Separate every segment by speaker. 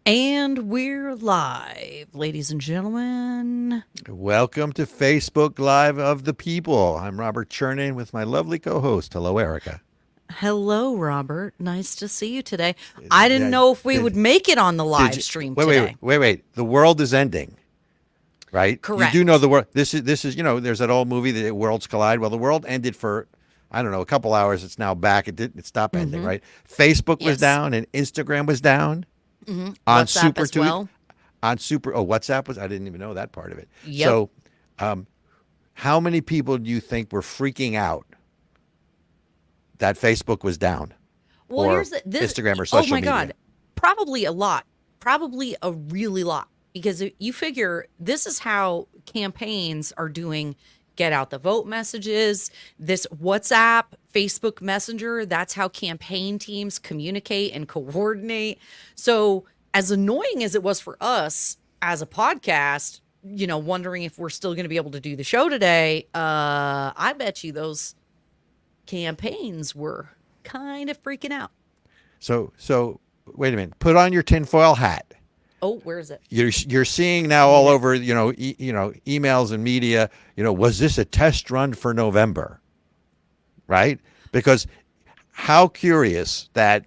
Speaker 1: And we're live, ladies and gentlemen.
Speaker 2: Welcome to Facebook Live of the People. I'm Robert Chernin with my lovely co-host. Hello, Ericka.
Speaker 1: Hello, Robert. Nice to see you today. I didn't know if we would make it on the live stream today.
Speaker 2: Wait. The world is ending, right?
Speaker 1: Correct.
Speaker 2: You do know the world. This is. There's that old movie, The Worlds Collide. Well, the world ended for, I don't know, a couple hours. It's now back. It stopped ending, right? Facebook was down and Instagram was down.
Speaker 1: Mm-hmm.
Speaker 2: On
Speaker 1: WhatsApp
Speaker 2: Super
Speaker 1: as well.
Speaker 2: WhatsApp was. I didn't even know that part of it.
Speaker 1: Yep.
Speaker 2: So, how many people do you think were freaking out that Facebook was down?
Speaker 1: Well,
Speaker 2: or
Speaker 1: here's this
Speaker 2: Instagram or social media?
Speaker 1: Oh my God, probably a lot. Probably a really lot, because you figure this is how campaigns are doing. Get out the vote messages, this WhatsApp, Facebook Messenger, that's how campaign teams communicate and coordinate. So as annoying as it was for us as a podcast, wondering if we're still going to be able to do the show today, I bet you those campaigns were kind of freaking out.
Speaker 2: So wait a minute. Put on your tinfoil hat.
Speaker 1: Oh, where is it?
Speaker 2: You're seeing now all over, emails and media, was this a test run for November? Right? Because how curious that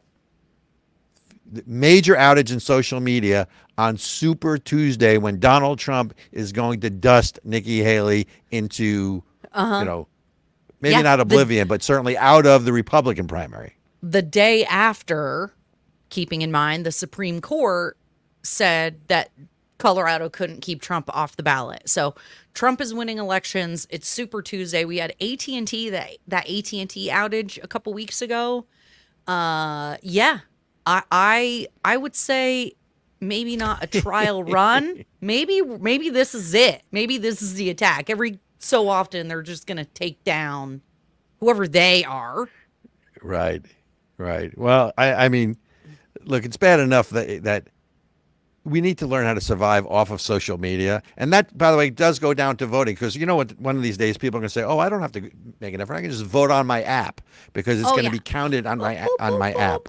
Speaker 2: major outage in social media on Super Tuesday when Donald Trump is going to dust Nikki Haley into, maybe not oblivion, but certainly out of the Republican primary.
Speaker 1: The day after, keeping in mind, the Supreme Court said that Colorado couldn't keep Trump off the ballot. So Trump is winning elections. It's Super Tuesday. We had AT&T, that AT&T outage a couple weeks ago. I would say maybe not a trial run. Maybe this is it. Maybe this is the attack. Every so often they're just going to take down whoever they are.
Speaker 2: Right. Well, I mean, look, it's bad enough that we need to learn how to survive off of social media. And that, by the way, does go down to voting, because you know what, one of these days people are going to say, oh, I don't have to make an effort. I can just vote on my app because it's going to be counted on my app.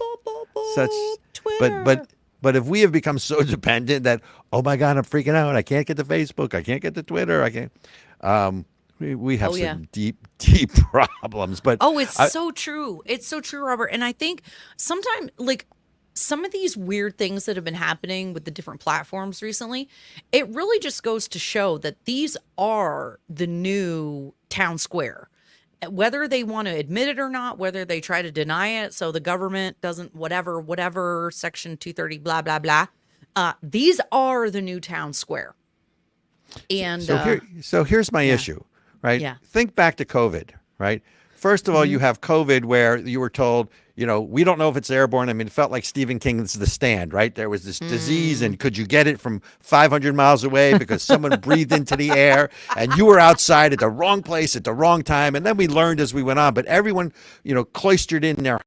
Speaker 2: But if we have become so dependent that, oh my God, I'm freaking out. I can't get to Facebook. I can't get to Twitter. I can't. We have some deep problems. But
Speaker 1: it's so true. It's so true, Robert. And I think sometimes, some of these weird things that have been happening with the different platforms recently, it really just goes to show that these are the new town square. Whether they want to admit it or not, whether they try to deny it so the government doesn't, whatever, Section 230, blah, blah, blah. These are the new town square. And
Speaker 2: so here's my issue, right?
Speaker 1: Yeah.
Speaker 2: Think back to COVID, right? First of all, you have COVID where you were told, we don't know if it's airborne. I mean, it felt like Stephen King's The Stand, right? There was this disease, and could you get it from 500 miles away because someone breathed into the air and you were outside at the wrong place at the wrong time? And then we learned as we went on, but everyone, cloistered in their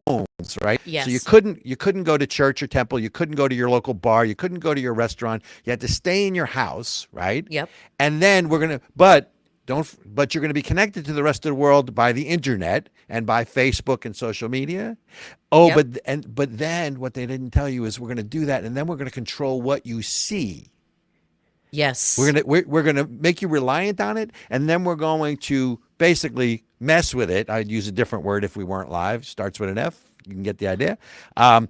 Speaker 2: homes, right?
Speaker 1: Yes.
Speaker 2: So you couldn't go to church or temple. You couldn't go to your local bar. You couldn't go to your restaurant. You had to stay in your house, right?
Speaker 1: Yep.
Speaker 2: And then but you're going to be connected to the rest of the world by the internet and by Facebook and social media. But then what they didn't tell you is we're going to do that, and then we're going to control what you see.
Speaker 1: Yes.
Speaker 2: We're going to make you reliant on it, and then we're going to basically mess with it. I'd use a different word if we weren't live. Starts with an F. You can get the idea. And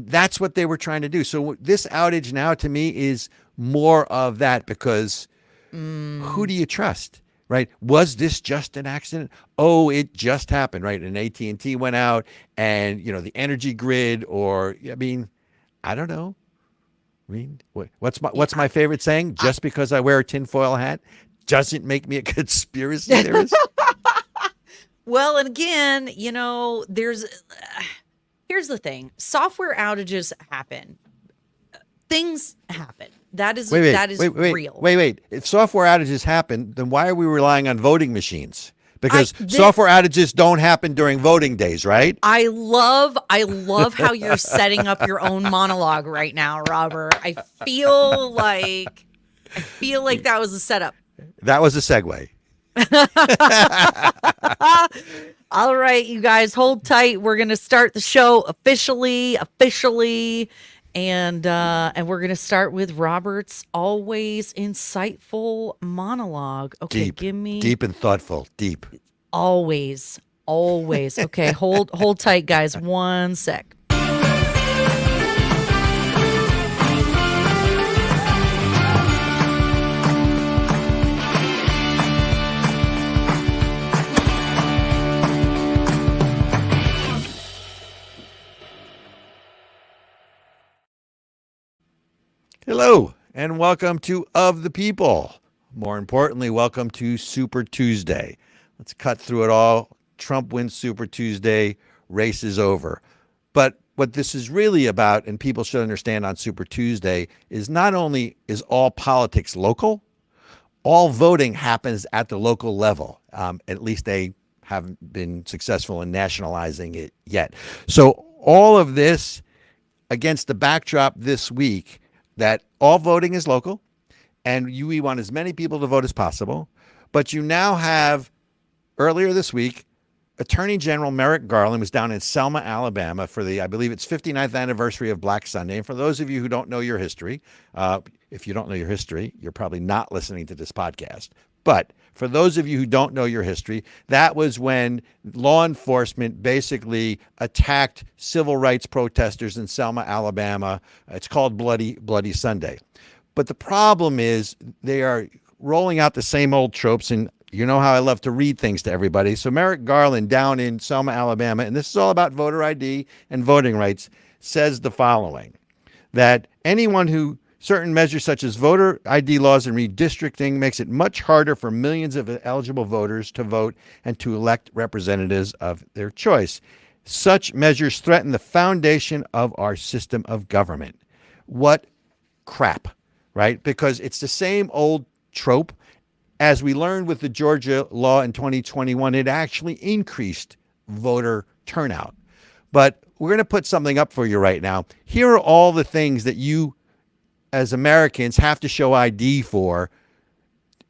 Speaker 2: that's what they were trying to do. So this outage now to me is more of that, because who do you trust, right? Was this just an accident? Oh, it just happened, right? And AT&T went out, and the energy grid, I don't know. I mean, what's my favorite saying? Just because I wear a tinfoil hat doesn't make me a conspiracy theorist.
Speaker 1: Well, and again, here's the thing: software outages happen. Things happen. That is real.
Speaker 2: Wait. If software outages happen, then why are we relying on voting machines? Because software outages don't happen during voting days, right?
Speaker 1: I love how you're setting up your own monologue right now, Robert. I feel like that was a setup.
Speaker 2: That was a segue.
Speaker 1: All right, you guys, hold tight. We're gonna start the show officially, and we're gonna start with Robert's always insightful monologue. Okay,
Speaker 2: Deep,
Speaker 1: give me
Speaker 2: deep and thoughtful, deep.
Speaker 1: always, always. Okay, hold tight, guys. One sec.
Speaker 2: Hello, and welcome to Of the People. More importantly, welcome to Super Tuesday. Let's cut through it all. Trump wins Super Tuesday, race is over. But what this is really about, and people should understand on Super Tuesday, is not only is all politics local, all voting happens at the local level. At least they haven't been successful in nationalizing it yet. So all of this against the backdrop this week that all voting is local, and we want as many people to vote as possible. But you now have, earlier this week, Attorney General Merrick Garland was down in Selma, Alabama for the, I believe it's 59th anniversary of Black Sunday. And for those of you who don't know your history, if you don't know your history, you're probably not listening to this podcast. But for those of you who don't know your history, that was when law enforcement basically attacked civil rights protesters in Selma, Alabama. It's called Bloody Sunday. But the problem is they are rolling out the same old tropes, and you know how I love to read things to everybody. So Merrick Garland down in Selma, Alabama, and this is all about voter ID and voting rights, says the following, that anyone who certain measures such as voter ID laws and redistricting makes it much harder for millions of eligible voters to vote and to elect representatives of their choice. Such measures threaten the foundation of our system of government. What crap, right? Because it's the same old trope. As we learned with the Georgia law in 2021, it actually increased voter turnout. But we're going to put something up for you right now. Here are all the things that you as Americans have to show ID for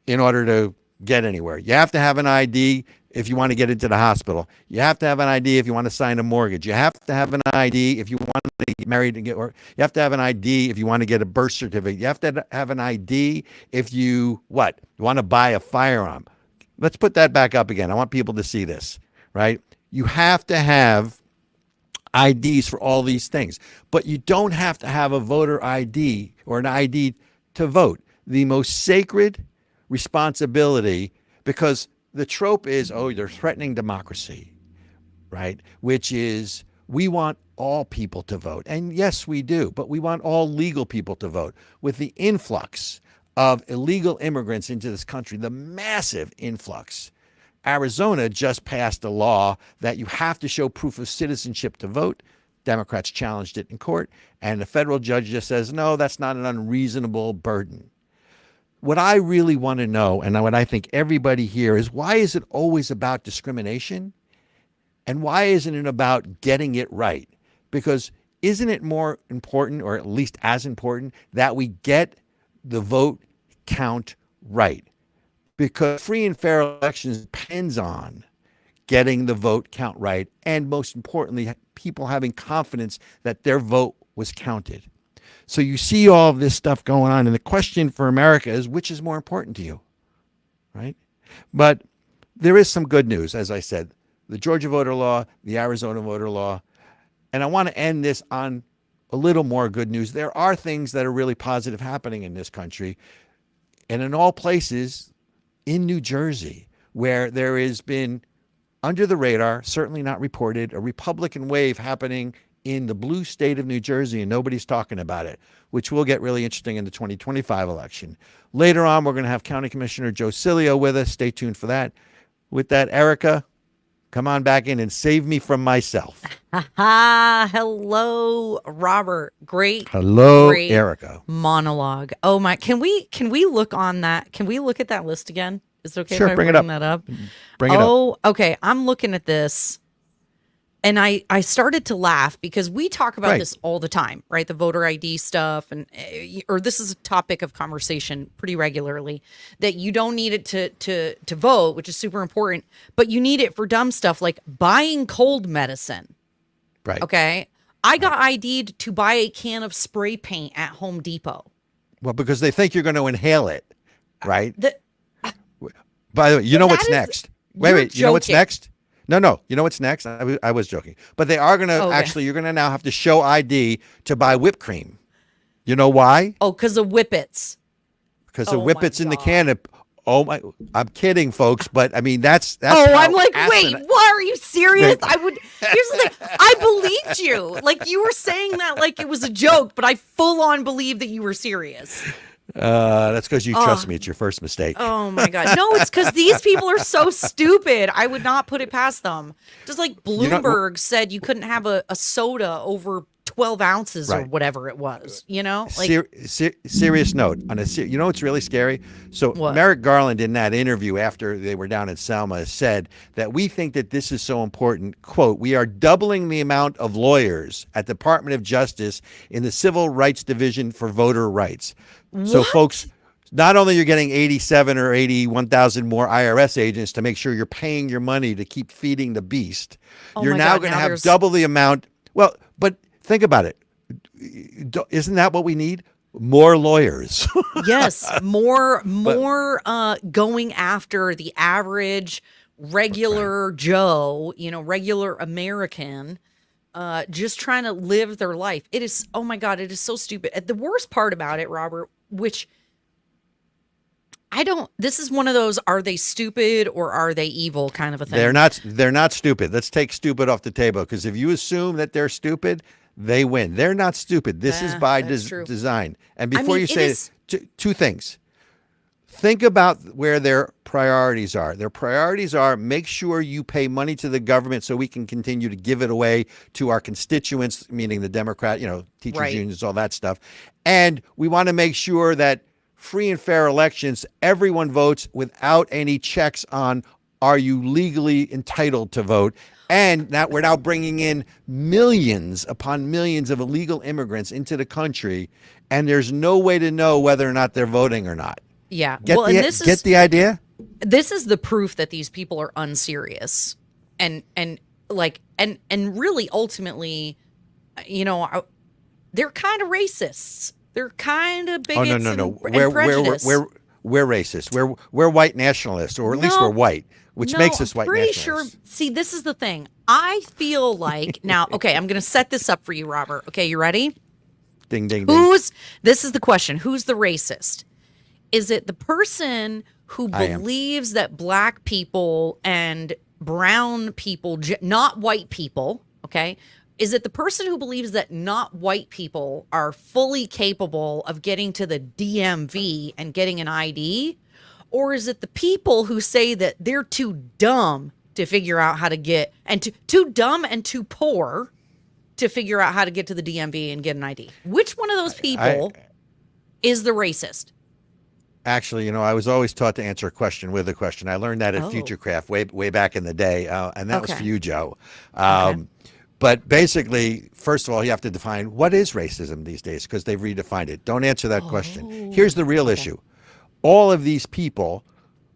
Speaker 2: in order to get anywhere. You have to have an ID if you want to get into the hospital. You have to have an ID if you want to sign a mortgage. You have to have an ID if you want to get married and get, or you have to have an ID if you want to get a birth certificate. You have to have an ID if you want to buy a firearm. Let's put that back up again. I want people to see this, right? You have to have IDs for all these things, but you don't have to have a voter ID or an ID to vote. The most sacred responsibility, because the trope is, oh, they're threatening democracy, right? Which is, we want all people to vote. And yes, we do, but we want all legal people to vote. With the influx of illegal immigrants into this country, the massive influx, Arizona just passed a law that you have to show proof of citizenship to vote. Democrats challenged it in court, and the federal judge just says, no, that's not an unreasonable burden. What I really want to know, and what I think everybody here is, why is it always about discrimination? And why isn't it about getting it right? Because isn't it more important, or at least as important, that we get the vote count right? Because free and fair elections depends on getting the vote count right, and most importantly, people having confidence that their vote was counted. So you see all of this stuff going on, and the question for America is, which is more important to you, right? But there is some good news, as I said, the Georgia voter law, the Arizona voter law, and I want to end this on a little more good news. There are things that are really positive happening in this country, and in all places, in New Jersey, where there has been, under the radar, certainly not reported, a Republican wave happening in the blue state of New Jersey, and nobody's talking about it, which will get really interesting in the 2025 election. Later on, we're going to have County Commissioner Joseph Sileo with us. Stay tuned for that. With that, Ericka, come on back in and save me from myself.
Speaker 1: Hello, Robert. Great.
Speaker 2: Hello,
Speaker 1: great
Speaker 2: Ericka.
Speaker 1: monologue. Oh my! Can we look on that? Can we look at that list again? Is it okay
Speaker 2: Sure,
Speaker 1: if I
Speaker 2: bring it
Speaker 1: bring
Speaker 2: up.
Speaker 1: that up?
Speaker 2: Bring it up.
Speaker 1: Oh, okay. I'm looking at this, And I started to laugh because we talk about
Speaker 2: Right.
Speaker 1: this all the time, right? The voter ID stuff, and or this is a topic of conversation pretty regularly, that you don't need it to vote, which is super important, but you need it for dumb stuff like buying cold medicine.
Speaker 2: Right.
Speaker 1: Okay. I got ID'd to buy a can of spray paint at Home Depot.
Speaker 2: Well, because they think you're going to inhale it, right?
Speaker 1: The,
Speaker 2: By the way, you know what's
Speaker 1: that is-
Speaker 2: next? Wait,
Speaker 1: you're
Speaker 2: wait. You know what's
Speaker 1: joking.
Speaker 2: next? No. You know what's next? I was joking. But they are going to
Speaker 1: Okay.
Speaker 2: actually, you're going to now have to show ID to buy whipped cream. You know why?
Speaker 1: Oh, because of whippets.
Speaker 2: Because the
Speaker 1: Oh, my
Speaker 2: whippets in the
Speaker 1: God.
Speaker 2: can. Oh my! I'm kidding, folks. But I mean, that's.
Speaker 1: Oh,
Speaker 2: how
Speaker 1: I'm like, wait,
Speaker 2: asinine-
Speaker 1: what? Are you serious?
Speaker 2: Wait.
Speaker 1: I would. Here's the thing. I believed you. Like, you were saying that like it was a joke, but I full on believed that you were serious.
Speaker 2: That's because you trust me. It's your first mistake.
Speaker 1: Oh my God. No, it's because these people are so stupid. I would not put it past them. Just like Bloomberg said you couldn't have a soda over 12 ounces or
Speaker 2: Right.
Speaker 1: whatever it was, you know? Like,
Speaker 2: Serious note on you know what's really scary? So
Speaker 1: What?
Speaker 2: Merrick Garland in that interview after they were down in Selma said that we think that this is so important. Quote, we are doubling the amount of lawyers at the Department of Justice in the Civil Rights Division for voter rights. So
Speaker 1: What?
Speaker 2: folks, not only you're getting 87 or 81,000 more IRS agents to make sure you're paying your money to keep feeding the beast,
Speaker 1: Oh
Speaker 2: you're
Speaker 1: my
Speaker 2: now
Speaker 1: God,
Speaker 2: going to
Speaker 1: now
Speaker 2: have
Speaker 1: there's-
Speaker 2: double the amount. Well, but think about it. Isn't that what we need? More lawyers.
Speaker 1: yes, more going after the average regular Joe, you know, regular American, just trying to live their life. It is, oh my God, it is so stupid. The worst part about it, Robert, which this is one of those, are they stupid or are they evil kind of a thing.
Speaker 2: They're not stupid. Let's take stupid off the table, because if you assume that they're stupid, they win. They're not stupid. This is by
Speaker 1: that's true.
Speaker 2: design. And
Speaker 1: I
Speaker 2: before
Speaker 1: mean,
Speaker 2: you
Speaker 1: it
Speaker 2: say
Speaker 1: is-
Speaker 2: two things. Think about where their priorities are. Their priorities are make sure you pay money to the government so we can continue to give it away to our constituents, meaning the Democrat, teachers
Speaker 1: Right.
Speaker 2: unions, all that stuff. And we want to make sure that free and fair elections, everyone votes without any checks on are you legally entitled to vote. And now we're now bringing in millions upon millions of illegal immigrants into the country, and there's no way to know whether or not they're voting or not.
Speaker 1: Yeah.
Speaker 2: Get
Speaker 1: well,
Speaker 2: the,
Speaker 1: and this
Speaker 2: get
Speaker 1: is
Speaker 2: the idea?
Speaker 1: this is the proof that these people are unserious, and really ultimately, they're kind of racists. They're kind of bigots.
Speaker 2: Oh, no.
Speaker 1: And prejudiced.
Speaker 2: We're racist. We're white nationalists, or at least we're white, which makes us white
Speaker 1: pretty
Speaker 2: nationalists.
Speaker 1: sure. See, this is the thing. I feel like now. Okay, I'm going to set this up for you, Robert. Okay, you ready?
Speaker 2: Ding, ding, ding.
Speaker 1: This is the question. Who's the racist? Is it the person who
Speaker 2: I am.
Speaker 1: believes that black people and brown people, not white people, okay? Is it the person who believes that not white people are fully capable of getting to the DMV and getting an ID? Or is it the people who say that they're too dumb to figure out how to get, and too dumb and too poor to figure out how to get to the DMV and get an ID? Which one of those people is the racist?
Speaker 2: Actually, I was always taught to answer a question with a question. I learned that at Futurecraft way back in the day, and that was for you, Joe. But basically, first of all, you have to define what is racism these days, because they've redefined it. Don't answer that question. Here's the real issue. All of these people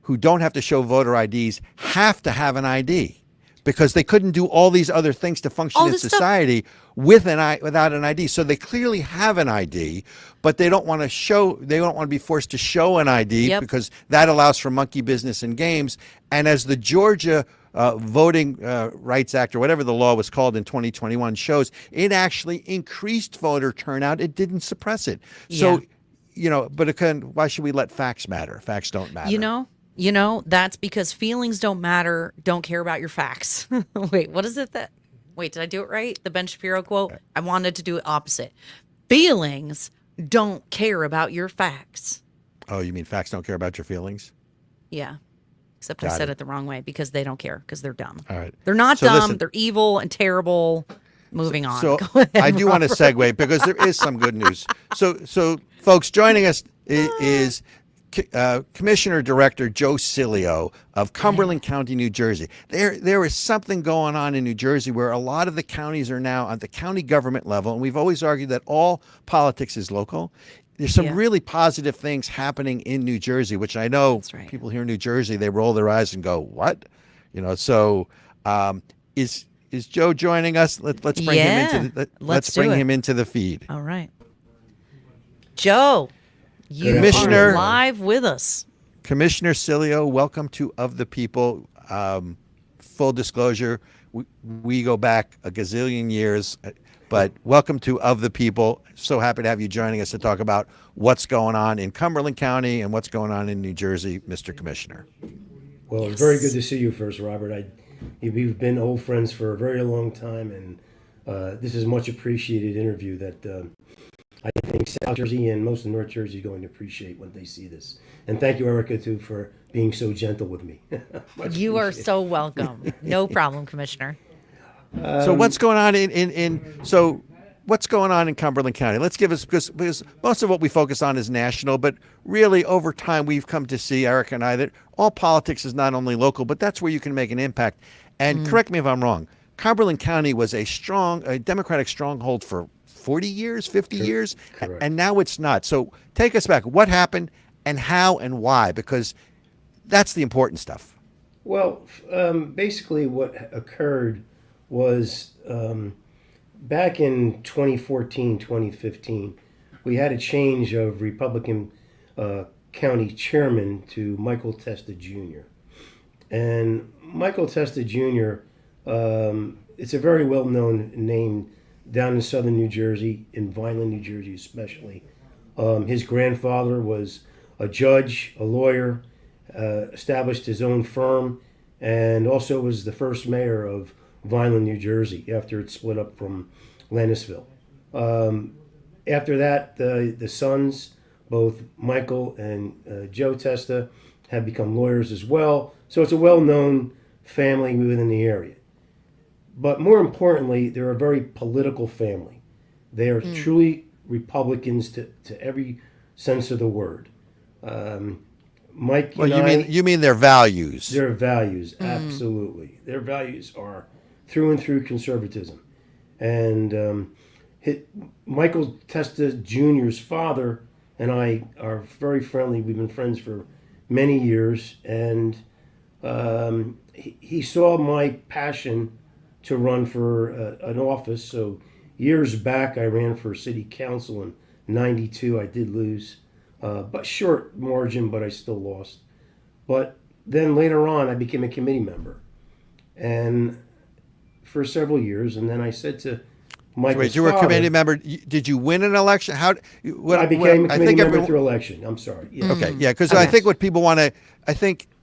Speaker 2: who don't have to show voter IDs have to have an ID, because they couldn't do all these other things to function in society without an ID. So they clearly have an ID, but they don't want to be forced to show an ID because that allows for monkey business in games. And as the Georgia Voting Rights Act, or whatever the law was called in 2021 shows, it actually increased voter turnout. It didn't suppress it. So, but why should we let facts matter? Facts don't matter.
Speaker 1: That's because feelings don't matter. Don't care about your facts. Wait, what is it wait, did I do it right? The Ben Shapiro quote? I wanted to do it opposite. Feelings don't care about your facts.
Speaker 2: Oh, you mean facts don't care about your feelings?
Speaker 1: Yeah. Except I said it the wrong way, because they don't care, because they're dumb.
Speaker 2: All right.
Speaker 1: They're not
Speaker 2: So
Speaker 1: dumb.
Speaker 2: listen-
Speaker 1: They're evil and terrible. Moving on.
Speaker 2: So
Speaker 1: Go ahead,
Speaker 2: I do want to
Speaker 1: Robert.
Speaker 2: segue, because there is some good news. So folks, joining us is Commissioner Director Joe Sileo of Cumberland County, New Jersey. There is something going on in New Jersey where a lot of the counties are now at the county government level, and we've always argued that all politics is local. There's some really positive things happening in New Jersey, which I know people here in New Jersey, they roll their eyes and go, "What?" So is Joe joining us? Let's bring him into the feed.
Speaker 1: All right, Joe. You are live with us.
Speaker 2: Commissioner Sileo, welcome to Of the People. Full disclosure, we go back a gazillion years, but welcome to Of the People. So happy to have you joining us to talk about what's going on in Cumberland County and what's going on in New Jersey, Mr. Commissioner.
Speaker 3: Well, it's very good to see you first, Robert. We've been old friends for a very long time, and this is a much appreciated interview that I think South Jersey and most of North Jersey are going to appreciate when they see this. And thank you, Ericka, too, for being so gentle with me.
Speaker 1: You are so welcome. No problem, Commissioner.
Speaker 2: So what's going on what's going on in Cumberland County? Let's give us, because most of what we focus on is national, but really over time we've come to see, Ericka and I, that all politics is not only local, but that's where you can make an impact. And correct me if I'm wrong, Cumberland County was a Democratic stronghold for 40 years, 50 years,
Speaker 3: correct.
Speaker 2: And now it's not. So take us back. What happened and how and why? Because that's the important stuff.
Speaker 3: Well, basically what occurred was back in 2014, 2015, we had a change of Republican county chairman to Michael Testa Jr. And Michael Testa Jr., it's a very well-known name down in southern New Jersey, in Vineland, New Jersey especially. His grandfather was a judge, a lawyer, established his own firm, and also was the first mayor of Vineland, New Jersey, after it split up from Lannisville. After that, the sons, both Michael and Joe Testa, have become lawyers as well. So it's a well-known family within the area. But more importantly, they're a very political family. They are truly Republicans to every sense of the word. Mike,
Speaker 2: you mean their values?
Speaker 3: Their values, absolutely. Their values are through and through conservatism. And Michael Testa Jr.'s father and I are very friendly. We've been friends for many years, and he saw my passion to run for an office. So years back, I ran for city council in '92. I did lose, but short margin, but I still lost. But then later on, I became a committee member, and for several years. And then I said to Michael's
Speaker 2: Wait, you were a committee member. Did you win an election?
Speaker 3: I became a committee member through election. I'm sorry. Yeah.
Speaker 2: Okay, yeah, because I think what people want to,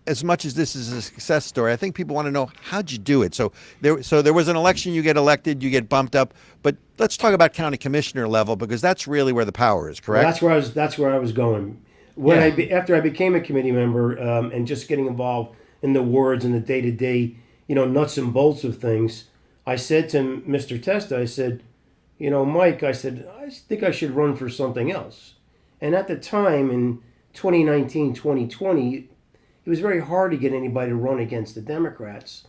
Speaker 2: as much as this is a success story, I think people want to know, how'd you do it? So there was an election, you get elected, you get bumped up, but let's talk about county commissioner level, because that's really where the power is, correct?
Speaker 3: Well, that's where I was going. After I became a committee member, and just getting involved in the wards and the day-to-day, nuts and bolts of things, I said to Mr. Testa, I said, Mike, I think I should run for something else. And at the time, in 2019, 2020, it was very hard to get anybody to run against the Democrats.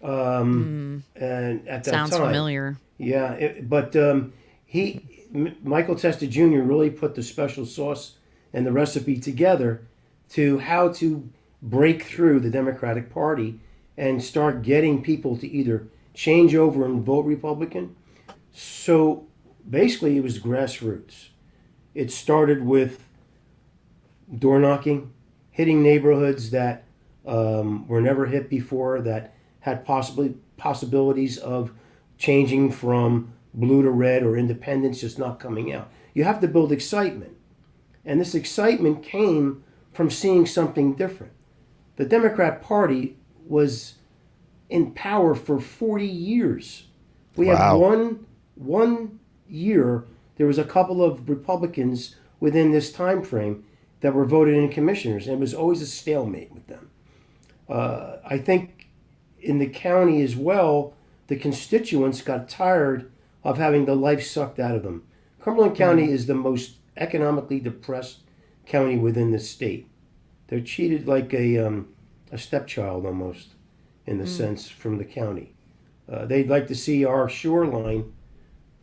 Speaker 3: And at that
Speaker 1: Sounds
Speaker 3: time,
Speaker 1: familiar.
Speaker 3: Yeah, Michael Testa Jr. really put the special sauce and the recipe together to how to break through the Democratic Party and start getting people to either change over and vote Republican. So basically, it was grassroots. It started with door knocking, hitting neighborhoods that were never hit before, that had possibilities of changing from blue to red or independents just not coming out. You have to build excitement. And this excitement came from seeing something different. The Democrat Party was in power for 40 years. We have one year, there was a couple of Republicans within this time frame that were voted in commissioners, and it was always a stalemate with them. I think in the county as well, the constituents got tired of having the life sucked out of them. Cumberland County is the most economically depressed county within the state. they're treated like a stepchild almost, in the sense from the county. They'd like to see our shoreline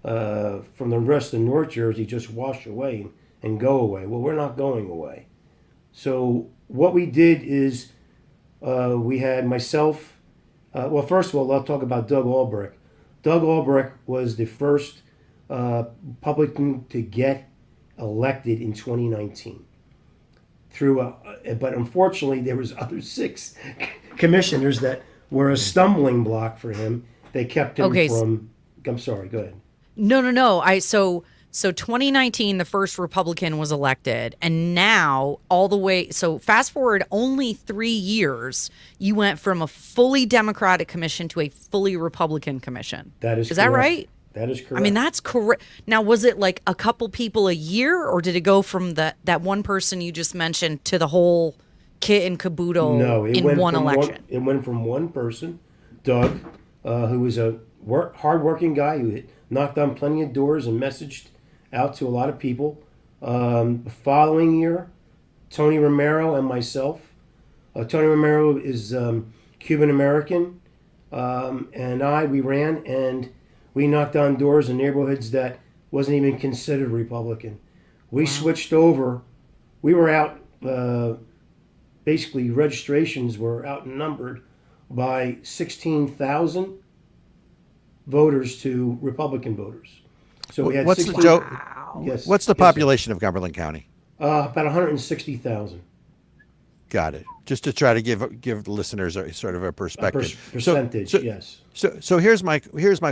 Speaker 3: from the rest of North Jersey just wash away and go away. Well, we're not going away. So what we did is we had myself. Well, first of all, I'll talk about Doug Albrecht. Doug Albrecht was the first Republican to get elected in 2019. But unfortunately, there was other 6 commissioners that were a stumbling block for him. They kept him from. I'm sorry. Go ahead.
Speaker 1: No. So 2019, the first Republican was elected, and now all the way. So fast forward only 3 years, you went from a fully Democratic commission to a fully Republican commission.
Speaker 3: That is
Speaker 1: correct. That right?
Speaker 3: That is correct.
Speaker 1: I mean, that's correct. Now, was it like a couple people a year, or did it go from that one person you just mentioned to the whole kit and caboodle in one election?
Speaker 3: It went from one person, Doug, who was a hardworking guy who had knocked on plenty of doors and messaged out to a lot of people. The following year, Tony Romero and myself. Tony Romero is Cuban American, and we ran and we knocked on doors in neighborhoods that wasn't even considered Republican. We switched over. We were out, basically registrations were outnumbered by 16,000 voters to Republican voters. So we had
Speaker 2: What's
Speaker 3: 16,
Speaker 2: the joke?
Speaker 3: Yes.
Speaker 2: What's the population of Cumberland County?
Speaker 3: About 160,000.
Speaker 2: Got it. Just to try to give the listeners sort of a perspective.
Speaker 3: Percentage, yes.
Speaker 2: So here's my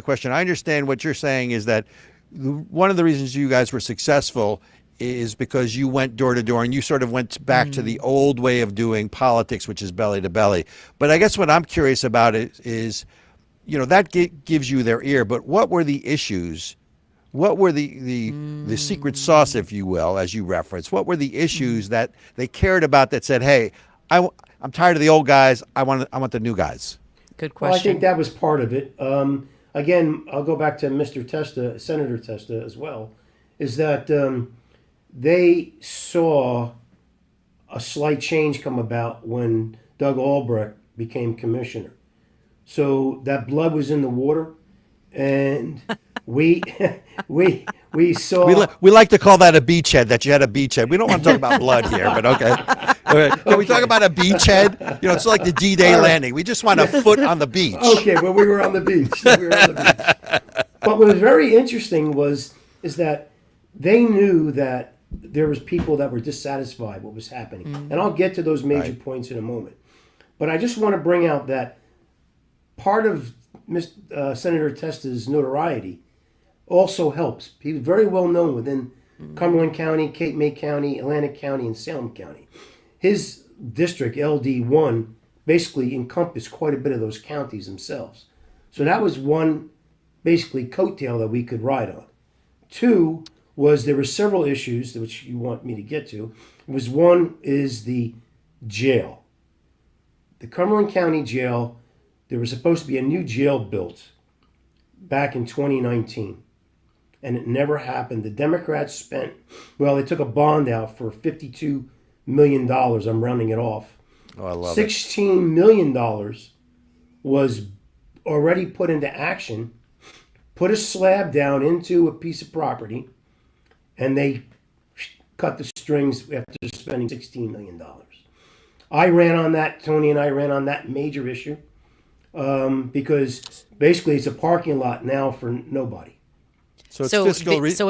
Speaker 2: question. I understand what you're saying is that one of the reasons you guys were successful is because you went door to door and you sort of went back to the old way of doing politics, which is belly to belly. But I guess what I'm curious about is, that gives you their ear. But what were the issues? What were the secret sauce, if you will, as you referenced? What were the issues that they cared about that said, "Hey, I'm tired of the old guys. I want the new guys"?
Speaker 1: Good question.
Speaker 3: Well, I think that was part of it. Again, I'll go back to Mr. Testa, Senator Testa as well, is that they saw a slight change come about when Doug Albrecht became commissioner. So that blood was in the water, and we saw.
Speaker 2: We like to call that a beachhead. That you had a beachhead. We don't want to talk about blood here, but okay. Can we talk about a beachhead? It's like the D-Day landing. We just want a foot on the beach.
Speaker 3: Okay, well, we were on the beach. But what was very interesting is that they knew that there was people that were dissatisfied with what was happening, and I'll get to those major points in a moment. But I just want to bring out that part of Senator Testa's notoriety also helps. He was very well known within Cumberland County, Cape May County, Atlantic County, and Salem County. His district, LD1, basically encompassed quite a bit of those counties themselves. So that was one, basically, coattail that we could ride on. Two was there were several issues which you want me to get to. One is the jail. The Cumberland County Jail, there was supposed to be a new jail built back in 2019, and it never happened. The Democrats they took a bond out for $52 million. I'm rounding it off.
Speaker 2: Oh, I love
Speaker 3: $16 million was already put into action, put a slab down into a piece of property, and they cut the strings after spending $16 million. I ran on that, Tony and I ran on that major issue. Because basically it's a parking lot now for nobody.
Speaker 2: So it's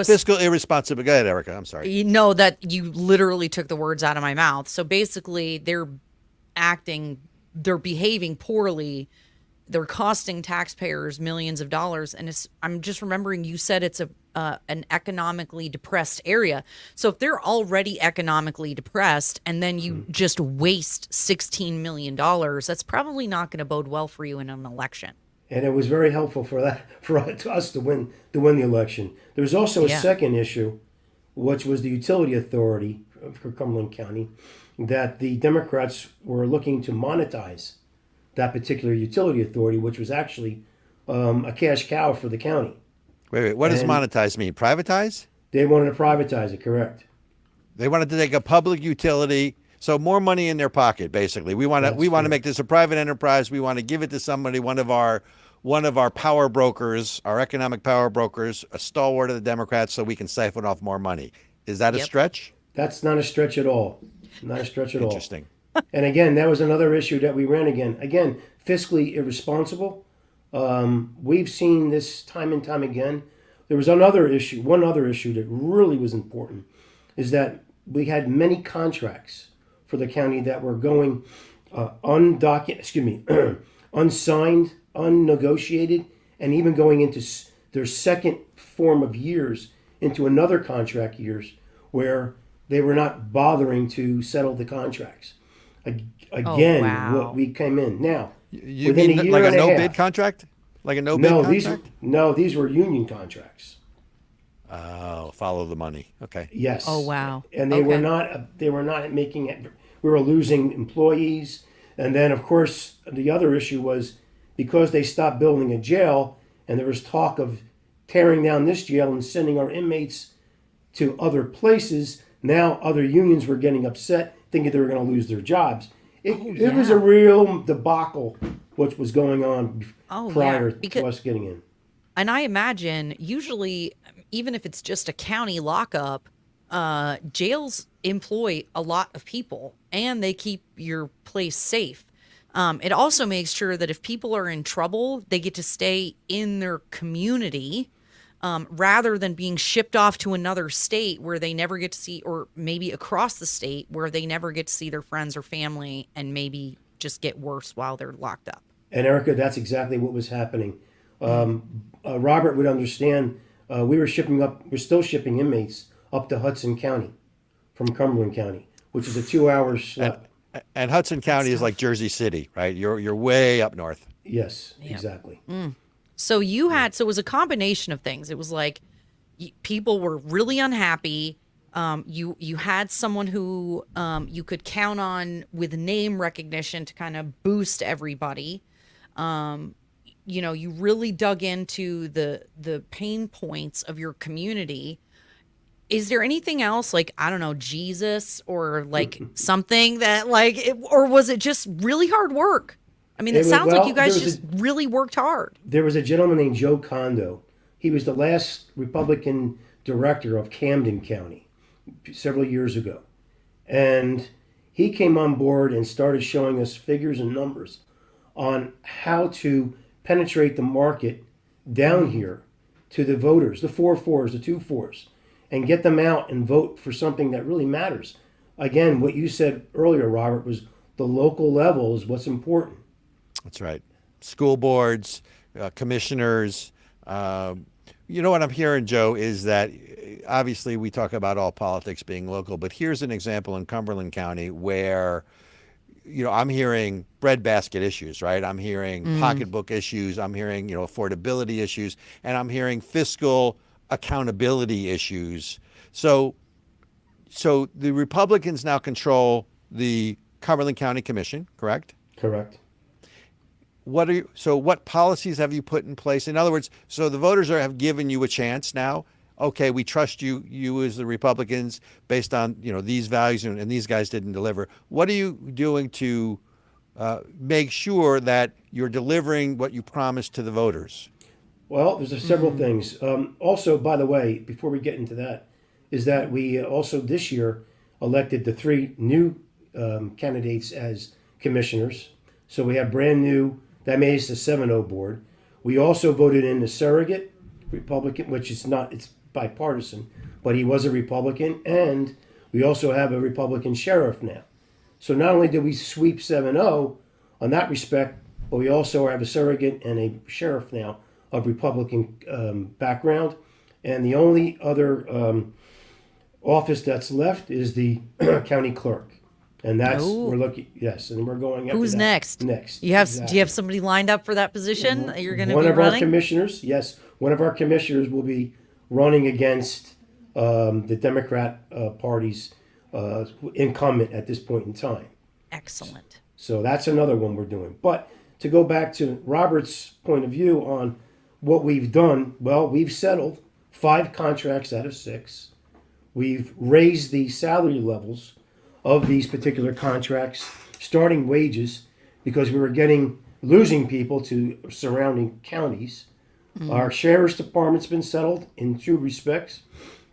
Speaker 2: fiscal irresponsibility. Go ahead, Ericka. I'm sorry.
Speaker 1: You know that you literally took the words out of my mouth. So basically they're behaving poorly. They're costing taxpayers millions of dollars. And I'm just remembering you said it's an economically depressed area. So if they're already economically depressed and then you just waste $16 million, that's probably not going to bode well for you in an election.
Speaker 3: And it was very helpful for us to win the election. There was also a second issue, which was the utility authority for Cumberland County, that the Democrats were looking to monetize that particular utility authority, which was actually a cash cow for the county.
Speaker 2: Wait. What does monetize mean? Privatize?
Speaker 3: They wanted to privatize it, correct.
Speaker 2: They wanted to take a public utility. So more money in their pocket, basically. We want to make this a private enterprise. We want to give it to somebody, one of our power brokers, our economic power brokers, a stalwart of the Democrats, so we can siphon off more money. Is that a stretch?
Speaker 3: That's not a stretch at all. Not a stretch at all.
Speaker 2: Interesting.
Speaker 3: And again, that was another issue that we ran again. Again, fiscally irresponsible. We've seen this time and time again. There was one other issue that really was important, is that we had many contracts for the county that were going unsigned, unnegotiated, and even going into their second form of years into another contract years where they were not bothering to settle the contracts. Again, what we came in now.
Speaker 2: You mean like a no-bid contract? Like a no-bid contract?
Speaker 3: These were union contracts.
Speaker 2: Oh, follow the money. Okay.
Speaker 3: Yes.
Speaker 1: Oh, wow.
Speaker 3: And they were not making it. We were losing employees, and then of course the other issue was because they stopped building a jail, and there was talk of tearing down this jail and sending our inmates to other places. Now other unions were getting upset, thinking they were going to lose their jobs. It was a real debacle what was going on prior to us getting in.
Speaker 1: And I imagine usually, even if it's just a county lockup, jails employ a lot of people and they keep your place safe. It also makes sure that if people are in trouble, they get to stay in their community rather than being shipped off to another state where they never get to see, or maybe across the state where they never get to see their friends or family and maybe just get worse while they're locked up.
Speaker 3: And Ericka, that's exactly what was happening. Robert would understand. We're still shipping inmates up to Hudson County from Cumberland County, which is a 2-hour slot.
Speaker 2: And Hudson County is like Jersey City, right? You're way up north.
Speaker 3: Yes, exactly.
Speaker 1: So so it was a combination of things. It was like people were really unhappy. You had someone who you could count on with name recognition to kind of boost everybody. You really dug into the pain points of your community. Is there anything else, like, I don't know, Jesus or like something that or was it just really hard work? I mean, it sounds like you guys just really worked hard.
Speaker 3: There was a gentleman named Joe Kondo. He was the last Republican director of Camden County several years ago. And he came on board and started showing us figures and numbers on how to penetrate the market down here to the voters, the 4-4s, the 2-4s, and get them out and vote for something that really matters. Again, what you said earlier, Robert, was the local level is what's important.
Speaker 2: That's right. School boards, commissioners. You know what I'm hearing, Joe, is that obviously we talk about all politics being local, but here's an example in Cumberland County where, I'm hearing breadbasket issues, right? I'm hearing pocketbook issues. I'm hearing, affordability issues, and I'm hearing fiscal accountability issues. So the Republicans now control the Cumberland County Commission, correct?
Speaker 3: Correct.
Speaker 2: What policies have you put in place? In other words, so the voters have given you a chance now. Okay, we trust you as the Republicans based on these values, and these guys didn't deliver. What are you doing to make sure that you're delivering what you promised to the voters?
Speaker 3: Well, there's several things. Also, by the way, before we get into that, is that we also this year elected the 3 new candidates as commissioners. So we have brand new. That made us a 7-0 board. We also voted in the surrogate Republican, which is not, it's bipartisan, but he was a Republican, and we also have a Republican sheriff now. So not only did we sweep 7-0 on that respect, but we also have a surrogate and a sheriff now of Republican background. And the only other office that's left is the county clerk. And that's, we're looking, yes, and we're going after
Speaker 1: Who's
Speaker 3: that.
Speaker 1: Next?
Speaker 3: Next.
Speaker 1: Do you have somebody lined up for that position that you're going to be
Speaker 3: running? One of our commissioners, yes, one of our commissioners will be running against the Democrat Party's incumbent at this point in time.
Speaker 1: Excellent.
Speaker 3: So that's another one we're doing. But to go back to Robert's point of view on what we've done, well, we've settled 5 contracts out of 6. We've raised the salary levels of these particular contracts, starting wages, because we were losing people to surrounding counties. Our sheriff's department's been settled in two respects,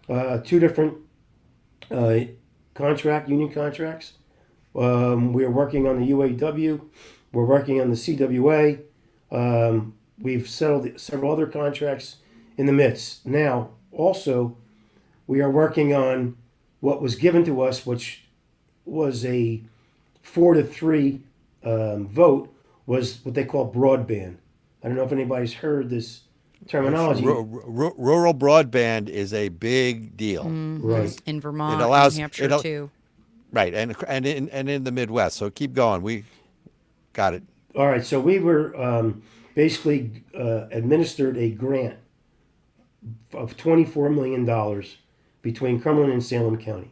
Speaker 3: two different union contracts. We're working on the UAW. We're working on the CWA. We've settled several other contracts in the midst. Now, also, we are working on what was given to us, which was a 4-3 vote, was what they call broadband. I don't know if anybody's heard this terminology.
Speaker 2: Rural broadband is a big deal.
Speaker 3: Right.
Speaker 1: In Vermont,
Speaker 2: It allows-
Speaker 1: New Hampshire too.
Speaker 2: Right, and in the Midwest. So keep going. We got it.
Speaker 3: All right, so we were basically administered a grant of $24 million between Cumberland and Salem County.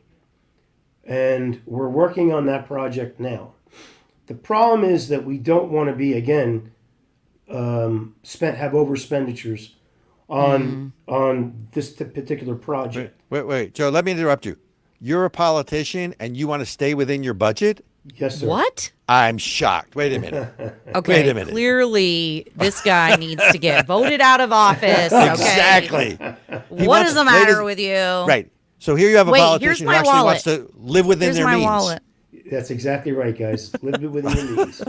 Speaker 3: And we're working on that project now. The problem is that we don't want to be, again, have overspenditures on this particular project.
Speaker 2: Wait, Joe, let me interrupt you. You're a politician and you want to stay within your budget?
Speaker 3: Yes, sir.
Speaker 1: What?
Speaker 2: I'm shocked. Wait a minute.
Speaker 1: Okay,
Speaker 2: Wait a minute.
Speaker 1: Clearly this guy needs to get voted out of office. Okay.
Speaker 2: Exactly.
Speaker 1: What is the matter with you?
Speaker 2: Right. So here you have a
Speaker 1: Wait,
Speaker 2: politician
Speaker 1: here's
Speaker 2: who
Speaker 1: my
Speaker 2: actually
Speaker 1: wallet.
Speaker 2: wants to live within
Speaker 1: Here's
Speaker 2: their
Speaker 1: my
Speaker 2: means.
Speaker 1: wallet.
Speaker 3: That's exactly right, guys. Live within your means.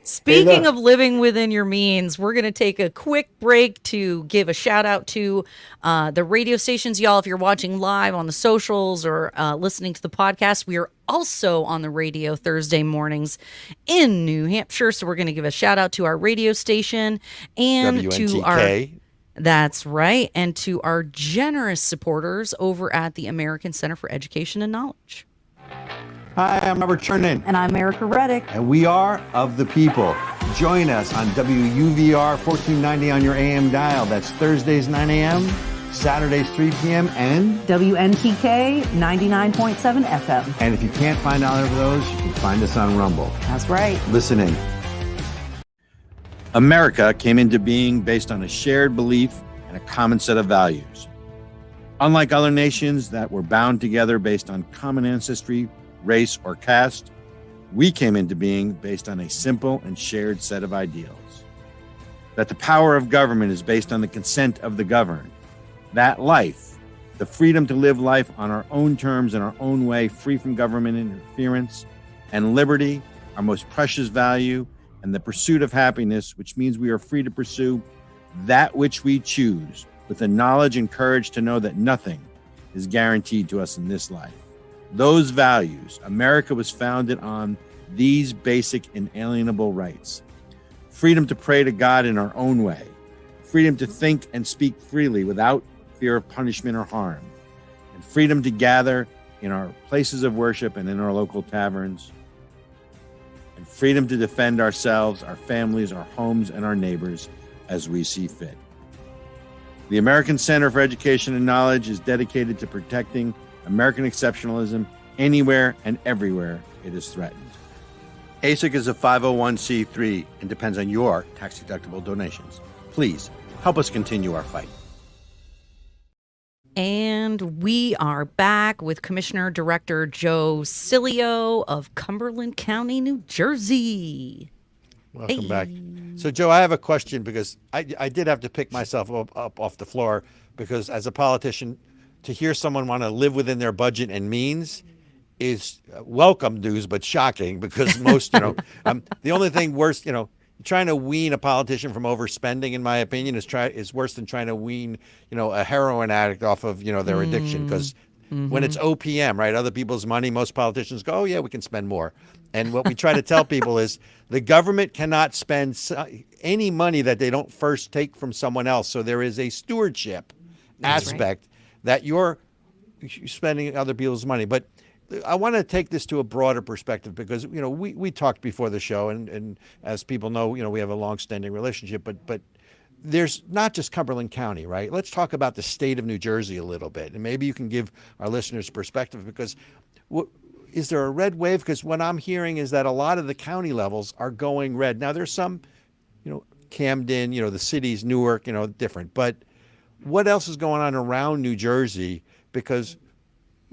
Speaker 1: Speaking
Speaker 3: look.
Speaker 1: of living within your means, we're going to take a quick break to give a shout out to the radio stations. Y'all, if you're watching live on the socials or listening to the podcast, we are also on the radio Thursday mornings in New Hampshire. So we're going to give a shout out to our radio station and to our...
Speaker 2: WNTK.
Speaker 1: That's right. And to our generous supporters over at the American Center for Education and Knowledge.
Speaker 2: Hi, I'm Robert Chernin.
Speaker 4: And I'm Ericka Redic.
Speaker 2: And we are Of the People. Join us on WUVR 1490 on your AM dial. That's Thursdays 9 a.m., Saturdays 3 p.m., and
Speaker 4: WNTK 99.7 FM.
Speaker 2: if you can't find either of those, you can find us on Rumble.
Speaker 4: That's right.
Speaker 2: Listen in. America came into being based on a shared belief and a common set of values. Unlike other nations that were bound together based on common ancestry, race, or caste, we came into being based on a simple and shared set of ideals. That the power of government is based on the consent of the governed. That life, the freedom to live life on our own terms in our own way, free from government interference, and liberty, our most precious value, and the pursuit of happiness, which means we are free to pursue that which we choose, with the knowledge and courage to know that nothing is guaranteed to us in this life. Those values, America was founded on these basic inalienable rights. Freedom to pray to God in our own way. Freedom to think and speak freely without fear of punishment or harm. And freedom to gather in our places of worship and in our local taverns. And freedom to defend ourselves, our families, our homes, and our neighbors as we see fit. The American Center for Education and Knowledge is dedicated to protecting American exceptionalism anywhere and everywhere it is threatened. ASIC is a 501c3 and depends on your tax-deductible donations. Please help us continue our fight.
Speaker 1: And we are back with Commissioner Director Joe Sileo of Cumberland County, New Jersey.
Speaker 2: Welcome back. So, Joe, I have a question because I did have to pick myself up off the floor because as a politician, to hear someone want to live within their budget and means is welcome news, but shocking because most, the only thing worse, trying to wean a politician from overspending, in my opinion, is worse than trying to wean, a heroin addict off of, their addiction. Because when it's OPM, right, other people's money, most politicians go, oh, yeah, we can spend more. And what we try to tell people is the government cannot spend any money that they don't first take from someone else. So there is a stewardship aspect that you're spending other people's money. But I want to take this to a broader perspective because, we talked before the show and as people know, we have a long-standing relationship, but there's not just Cumberland County, right? Let's talk about the state of New Jersey a little bit. And maybe you can give our listeners perspective because is there a red wave? Because what I'm hearing is that a lot of the county levels are going red. Now there's some, Camden, the cities, Newark, different. But what else is going on around New Jersey? Because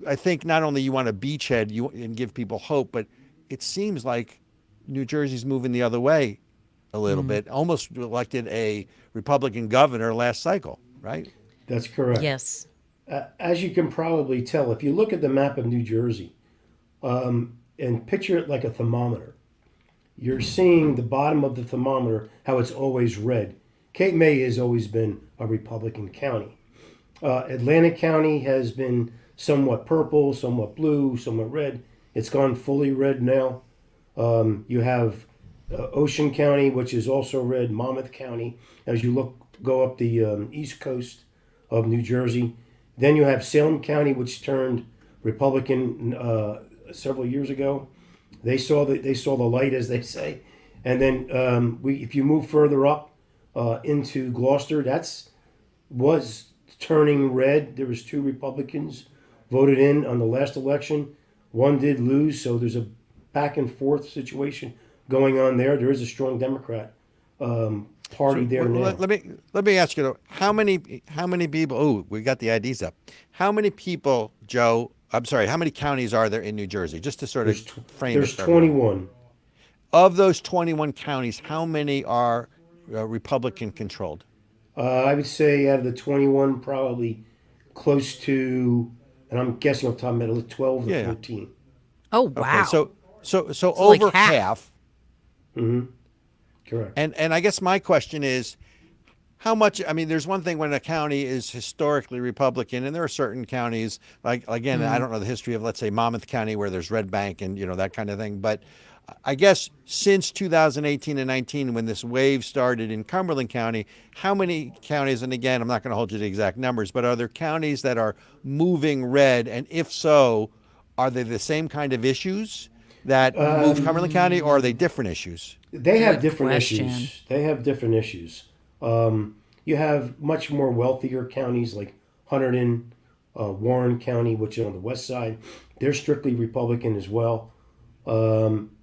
Speaker 2: I think not only you want a beachhead and give people hope, but it seems like New Jersey's moving the other way a little bit. Almost elected a Republican governor last cycle, right?
Speaker 3: That's correct.
Speaker 1: Yes.
Speaker 3: As you can probably tell, if you look at the map of New Jersey and picture it like a thermometer, you're seeing the bottom of the thermometer, how it's always red. Cape May has always been a Republican county. Atlantic County has been somewhat purple, somewhat blue, somewhat red. It's gone fully red now. You have Ocean County, which is also red, Monmouth County, as you go up the east coast of New Jersey. Then you have Salem County, which turned Republican several years ago. They saw the light, as they say. And then if you move further up into Gloucester, was turning red. There was 2 Republicans voted in on the last election. One did lose, so there's a back and forth situation going on there. There is a strong Democrat party there now.
Speaker 2: Let me ask you, how many people? Oh, we got the IDs up. How many people, Joe? I'm sorry. How many counties are there in New Jersey? Just to sort of frame it.
Speaker 3: There's 21.
Speaker 2: Of those 21 counties, how many are Republican controlled?
Speaker 3: I would say out of the 21, probably close to, and I'm guessing off the top of my head, 12 to 14.
Speaker 1: Oh, wow.
Speaker 2: Okay, so over
Speaker 1: like half.
Speaker 3: Correct.
Speaker 2: And I guess my question is, how much? I mean, there's one thing when a county is historically Republican, and there are certain counties, like, again, I don't know the history of, let's say, Monmouth County, where there's Red Bank and, that kind of thing. But I guess since 2018 and 19, when this wave started in Cumberland County, how many counties, and again, I'm not going to hold you to exact numbers, but are there counties that are moving red? And if so, are they the same kind of issues that move Cumberland County, or are they different issues?
Speaker 3: They have
Speaker 1: Good
Speaker 3: different
Speaker 1: question.
Speaker 3: issues. They have different issues. You have much more wealthier counties like Hunterdon, Warren County, which is on the west side. They're strictly Republican as well.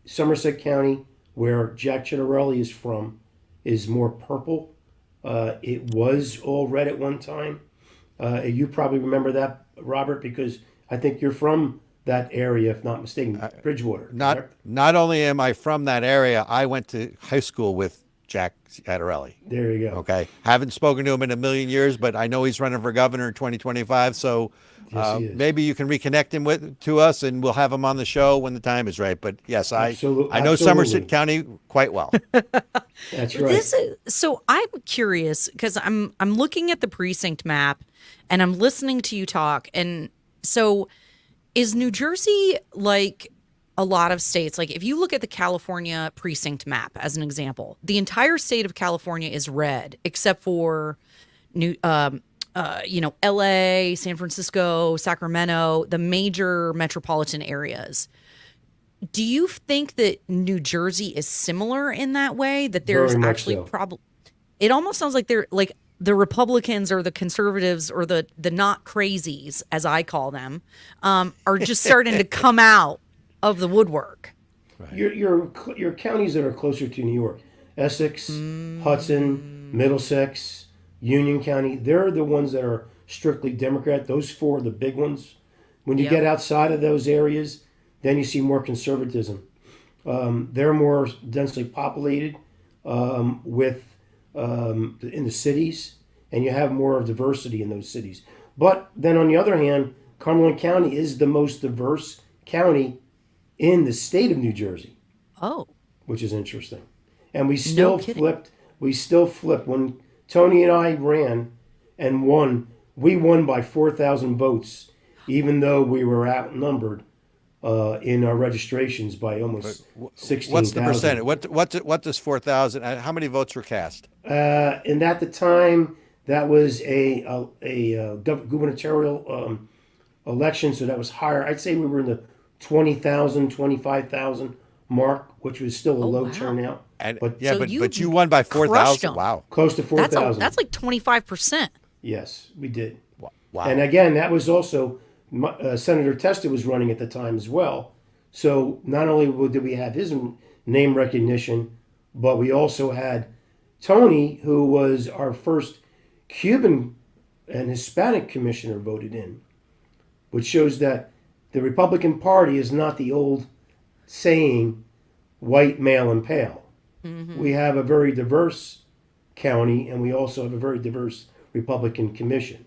Speaker 3: Somerset County, where Jack Ciattarelli is from, is more purple. It was all red at one time. You probably remember that, Robert, because I think you're from that area, if not mistaken, Bridgewater.
Speaker 2: Not only am I from that area, I went to high school with Jack Ciattarelli.
Speaker 3: There you go.
Speaker 2: Okay. Haven't spoken to him in a million years, but I know he's running for governor in 2025. So
Speaker 3: Yes, he is.
Speaker 2: maybe you can reconnect him to us, and we'll have him on the show when the time is right. But yes, I know Somerset County quite well.
Speaker 3: That's right.
Speaker 1: So I'm curious because I'm looking at the precinct map and I'm listening to you talk. And so is New Jersey like a lot of states? Like if you look at the California precinct map as an example, the entire state of California is red except for LA, San Francisco, Sacramento, the major metropolitan areas. Do you think that New Jersey is similar in that way? That there's
Speaker 3: Very much
Speaker 1: actually
Speaker 3: so.
Speaker 1: probably, it almost sounds like they're like the Republicans or the conservatives or the not crazies, as I call them, are just starting to come out of the woodwork.
Speaker 3: Your counties that are closer to New York, Essex, Hudson, Middlesex, Union County, they're the ones that are strictly Democrat. Those 4 are the big ones. When you get outside of those areas, then you see more conservatism. They're more densely populated in the cities, and you have more diversity in those cities. But then on the other hand, Cumberland County is the most diverse county in the state of New Jersey.
Speaker 1: Oh,
Speaker 3: Which is interesting. And we still
Speaker 1: kidding.
Speaker 3: flipped. When Tony and I ran and won, we won by 4,000 votes, even though we were outnumbered in our registrations by almost 16,000.
Speaker 2: What's the percentage? What does 4,000? How many votes were cast?
Speaker 3: And at the time, that was a gubernatorial election, so that was higher. I'd say we were in the 20,000, 25,000 mark, which was still a low turnout.
Speaker 2: But
Speaker 1: So
Speaker 2: but
Speaker 1: you
Speaker 2: you won by
Speaker 1: crushed
Speaker 2: 4,000.
Speaker 1: 'em.
Speaker 2: Wow.
Speaker 3: Close to 4,000.
Speaker 1: that's like 25%.
Speaker 3: Yes, we did.
Speaker 2: Wow.
Speaker 3: And again, that was also Senator Testa was running at the time as well. So not only did we have his name recognition, but we also had Tony, who was our first Cuban and Hispanic commissioner voted in. which shows that the Republican Party is not the old saying, white, male, and pale. We have a very diverse county, and we also have a very diverse Republican commission.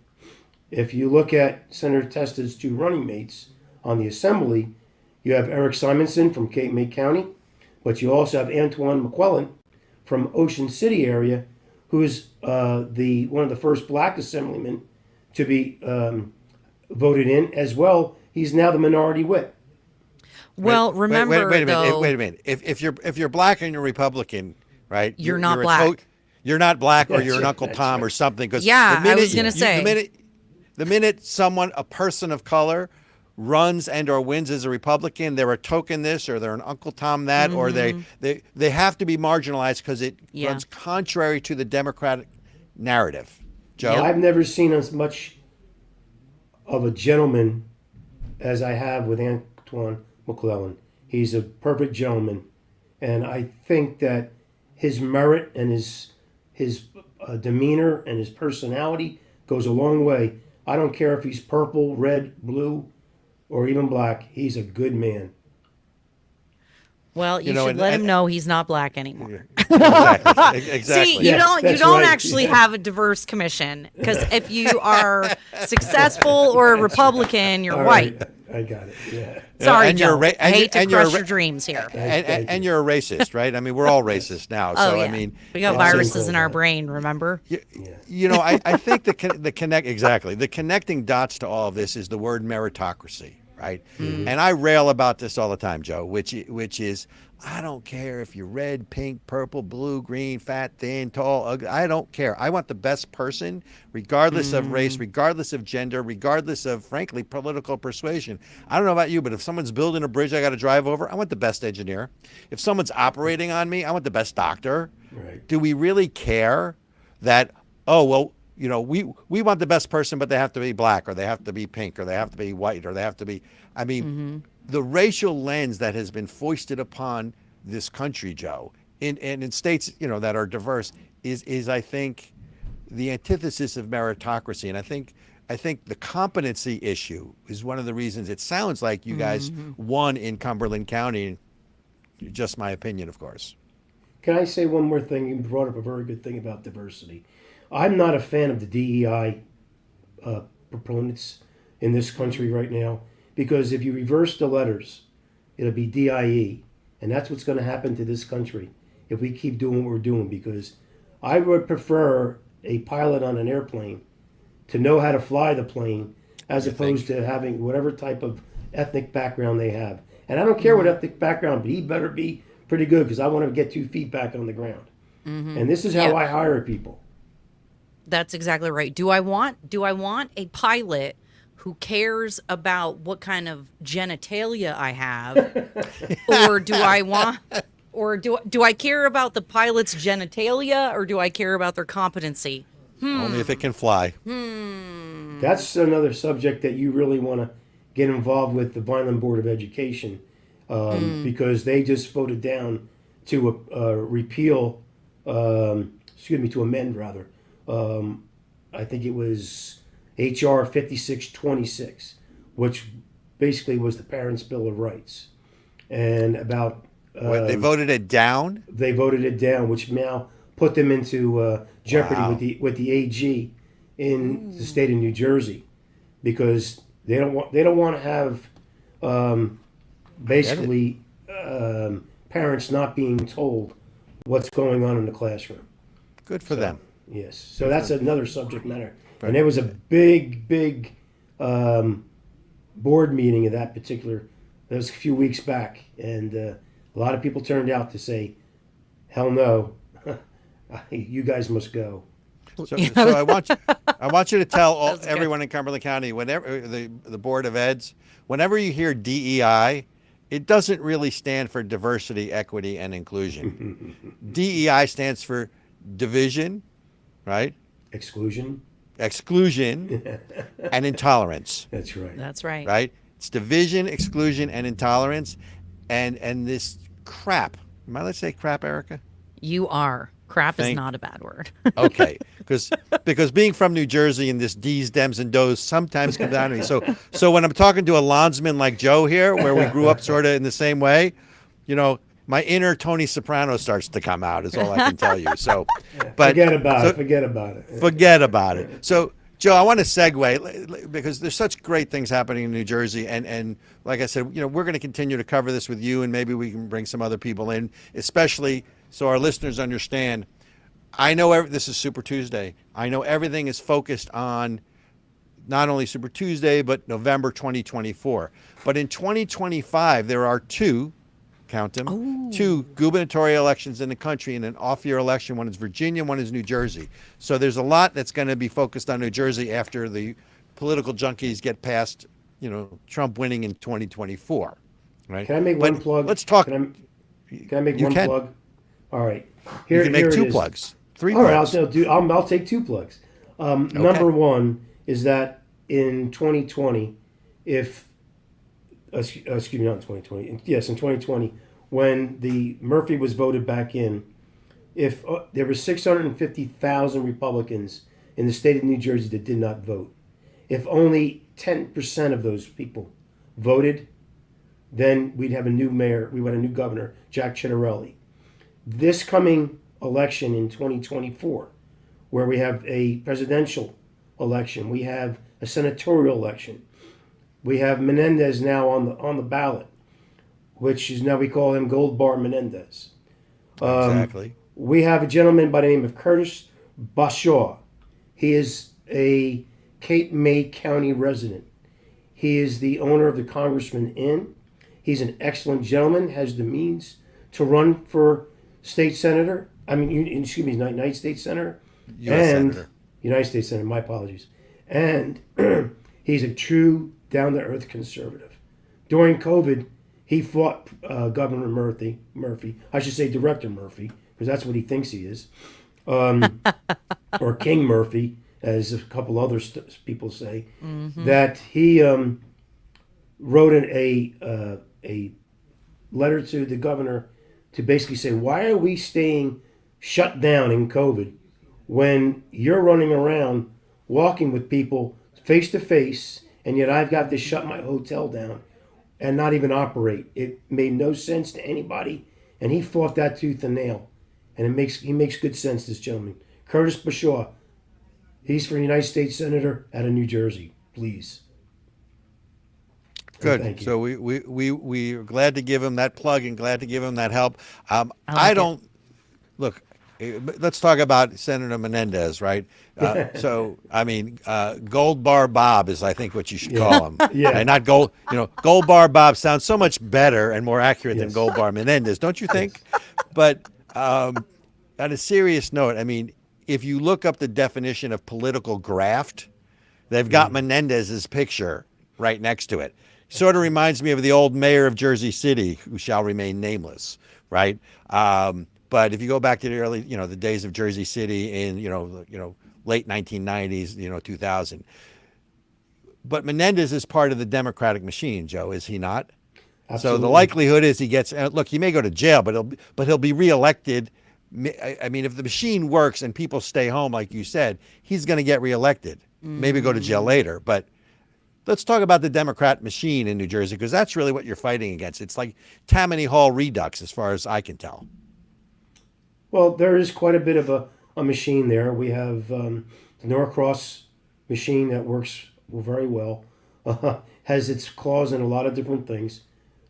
Speaker 3: If you look at Senator Testa's two running mates on the Assembly, you have Eric Simonson from Cape May County, but you also have Antoine McClellan from Ocean City area, who is one of the first black assemblymen to be voted in as well. He's now the minority whip.
Speaker 1: Well, remember,
Speaker 2: wait a minute.
Speaker 1: though,
Speaker 2: Wait a minute. If you're black and you're Republican, right?
Speaker 1: You're not black.
Speaker 2: You're not black, or you're an
Speaker 3: right,
Speaker 2: Uncle
Speaker 3: that's
Speaker 2: Tom
Speaker 3: right.
Speaker 2: or something. Because
Speaker 1: Yeah, I was gonna say.
Speaker 2: the minute a person of color runs and or wins as a Republican, they're a token this, or they're an Uncle Tom that, or they have to be marginalized because it runs contrary to the Democratic narrative. Joe?
Speaker 3: I've never seen as much of a gentleman as I have with Antoine McClellan. He's a perfect gentleman, and I think that his merit and his demeanor and his personality goes a long way. I don't care if he's purple, red, blue, or even black. He's a good man.
Speaker 1: well, you should let him know he's not black anymore.
Speaker 2: Exactly.
Speaker 1: See, you
Speaker 3: Yeah,
Speaker 1: don't
Speaker 3: that's
Speaker 1: don't
Speaker 3: right.
Speaker 1: actually have a diverse commission, because if you are successful or a Republican, you're
Speaker 3: All
Speaker 1: white.
Speaker 3: right, I got it. Yeah.
Speaker 1: Sorry,
Speaker 2: And you're
Speaker 1: Joe.
Speaker 2: ra- and
Speaker 1: Hate
Speaker 2: you-
Speaker 1: to
Speaker 2: and you're
Speaker 1: crush
Speaker 2: ra-
Speaker 1: your dreams here.
Speaker 2: And you're a racist, right? I mean, we're all racist now.
Speaker 1: Oh
Speaker 2: So
Speaker 1: yeah,
Speaker 2: I mean,
Speaker 1: we got
Speaker 3: Yeah,
Speaker 1: viruses
Speaker 3: simple
Speaker 1: in our
Speaker 3: that.
Speaker 1: brain. Remember?
Speaker 2: I think the connecting dots to all of this is the word meritocracy, right? And I rail about this all the time, Joe, which is I don't care if you're red, pink, purple, blue, green, fat, thin, tall, ugly. I don't care. I want the best person, regardless of race, regardless of gender, regardless of, frankly, political persuasion. I don't know about you, but if someone's building a bridge I got to drive over, I want the best engineer. If someone's operating on me, I want the best doctor.
Speaker 3: Right.
Speaker 2: Do we really care that, we want the best person, but they have to be black, or they have to be pink, or they have to be white, or they have to be, the racial lens that has been foisted upon this country, Joe, in states, that are diverse is I think the antithesis of meritocracy. And I think the competency issue is one of the reasons it sounds like you guys won in Cumberland County. Just my opinion, of course.
Speaker 3: Can I say one more thing? You brought up a very good thing about diversity. I'm not a fan of the DEI proponents in this country right now, because if you reverse the letters, it'll be DIE, and that's what's going to happen to this country if we keep doing what we're doing. Because I would prefer a pilot on an airplane to know how to fly the plane as opposed to having whatever type of ethnic background they have. And I don't care what ethnic background, but he better be pretty good, because I want to get 2 feet back on the ground. And this is how I hire people.
Speaker 1: That's exactly right. Do I want a pilot who cares about what kind of genitalia I have, or do I care about the pilot's genitalia, or do I care about their competency?
Speaker 2: Only if it can fly.
Speaker 3: That's another subject that you really want to get involved with the Vineland Board of Education, because they just voted down to repeal, to amend rather. I think it was HR 5626, which basically was the Parents' Bill of Rights. And about...
Speaker 2: They voted it down?
Speaker 3: They voted it down, which now put them into jeopardy with the AG in the state of New Jersey, because they don't want to have parents not being told what's going on in the classroom.
Speaker 2: Good for them.
Speaker 3: Yes, so that's another subject matter. And there was a big board meeting of that particular. That was a few weeks back, and a lot of people turned out to say, "Hell no, you guys must go."
Speaker 2: So I want you to tell everyone in Cumberland County, whenever the Board of Eds, whenever you hear DEI, it doesn't really stand for diversity, equity, and inclusion. DEI stands for division, right?
Speaker 3: Exclusion,
Speaker 2: and intolerance.
Speaker 3: That's right.
Speaker 1: That's right.
Speaker 2: Right? It's division, exclusion, and intolerance, and this crap. Am I allowed to say crap, Ericka?
Speaker 1: You are Crap is not a bad word.
Speaker 2: Okay, because being from New Jersey and this D's, Dems, and Does sometimes comes down to me. So when I'm talking to a lawnsman like Joe here, where we grew up sort of in the same way, my inner Tony Soprano starts to come out. Is all I can tell you. So, but
Speaker 3: forget about it.
Speaker 2: Forget about it. So, Joe, I want to segue because there's such great things happening in New Jersey, and like I said, we're going to continue to cover this with you, and maybe we can bring some other people in, especially so our listeners understand. I know this is Super Tuesday. I know everything is focused on not only Super Tuesday, but November 2024. But in 2025, there are two gubernatorial elections in the country, and an off-year election. One is Virginia, one is New Jersey. So there's a lot that's going to be focused on New Jersey after the political junkies get past, Trump winning in 2024. Right?
Speaker 3: Can I make one plug?
Speaker 2: Let's talk.
Speaker 3: Can I make one plug? All right.
Speaker 2: You can make two plugs. Three
Speaker 3: All right,
Speaker 2: plugs.
Speaker 3: I'll take two plugs.
Speaker 2: Okay.
Speaker 3: Number one is that in 2020, excuse me, not in 2020. Yes, in 2020, when the Murphy was voted back in, if there were 650,000 Republicans in the state of New Jersey that did not vote, if only 10% of those people voted, then we'd have a new mayor. We would have a new governor, Jack Ciattarelli. This coming election in 2024, where we have a presidential election, we have a senatorial election, we have Menendez now on the ballot, which is now we call him Gold Bar Menendez.
Speaker 2: Exactly.
Speaker 3: We have a gentleman by the name of Curtis Bashaw. He is a Cape May County resident. He is the owner of the Congressman Inn. He's an excellent gentleman, has the means to run for state senator. United States Senator.
Speaker 2: Senator.
Speaker 3: United States Senator, my apologies. And he's a true down-to-earth conservative. During COVID, he fought Governor Murphy. I should say Director Murphy, because that's what he thinks he is. Or King Murphy, as a couple other people say. Mm-hmm. That he wrote a letter to the governor to basically say, why are we staying shut down in COVID when you're running around walking with people face to face, and yet I've got to shut my hotel down and not even operate. It made no sense to anybody, and he fought that tooth and nail. And he makes good sense, this gentleman. Curtis Bashaw, he's for United States Senator out of New Jersey, please.
Speaker 2: Good.
Speaker 3: Thank you.
Speaker 2: So we are glad to give him that plug and glad to give him that help. Look. Let's talk about Senator Menendez, right? Gold Bar Bob is, I think, what you should call him.
Speaker 3: Yeah.
Speaker 2: And not Gold. Gold Bar Bob sounds so much better and more accurate than Gold Bar Menendez, don't you think? But on a serious note, if you look up the definition of political graft, they've got Menendez's picture right next to it. Sort of reminds me of the old mayor of Jersey City, who shall remain nameless, right? But if you go back to the early, the days of Jersey City in, late 1990s, 2000. But Menendez is part of the Democratic machine, Joe, is he not?
Speaker 3: Absolutely.
Speaker 2: So the likelihood is he gets, look, he may go to jail, but he'll be reelected. If the machine works and people stay home, like you said, he's going to get reelected. Maybe go to jail later. But let's talk about the Democrat machine in New Jersey, because that's really what you're fighting against. It's like Tammany Hall Redux, as far as I can tell.
Speaker 3: Well, there is quite a bit of a machine there. We have the Norcross machine that works very well, has its claws in a lot of different things.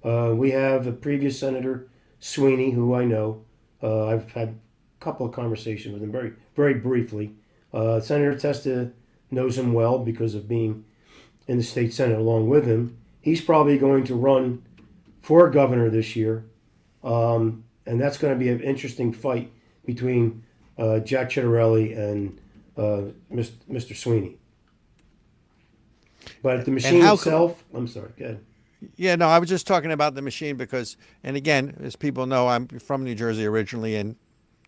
Speaker 3: We have a previous Senator Sweeney, who I know. I've had a couple of conversations with him very, very briefly. Senator Testa knows him well because of being in the state Senate along with him. He's probably going to run for governor this year. And that's going to be an interesting fight between Jack Ciattarelli and Mr. Sweeney. But the machine itself, I'm sorry, go ahead.
Speaker 2: Yeah, no, I was just talking about the machine because, and again, as people know, I'm from New Jersey originally, and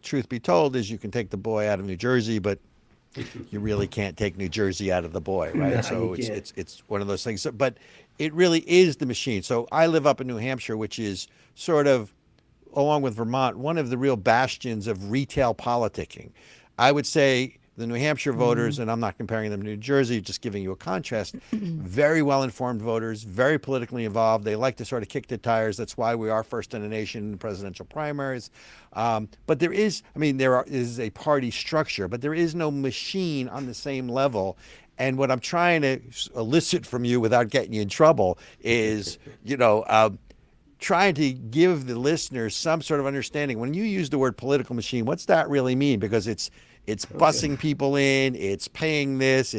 Speaker 2: truth be told is you can take the boy out of New Jersey, but you really can't take New Jersey out of the boy, right?
Speaker 3: No,
Speaker 2: so it's one of those things. But it really is the machine. So I live up in New Hampshire, which is sort of along with Vermont, one of the real bastions of retail politicking. I would say the New Hampshire voters, and I'm not comparing them to New Jersey, just giving you a contrast, very well-informed voters, very politically involved. They like to sort of kick the tires. That's why we are first in the nation in presidential primaries. But there is a party structure, but there is no machine on the same level. And what I'm trying to elicit from you without getting you in trouble is, trying to give the listeners some sort of understanding. When you use the word political machine, what's that really mean? Because it's bussing people in, it's paying this,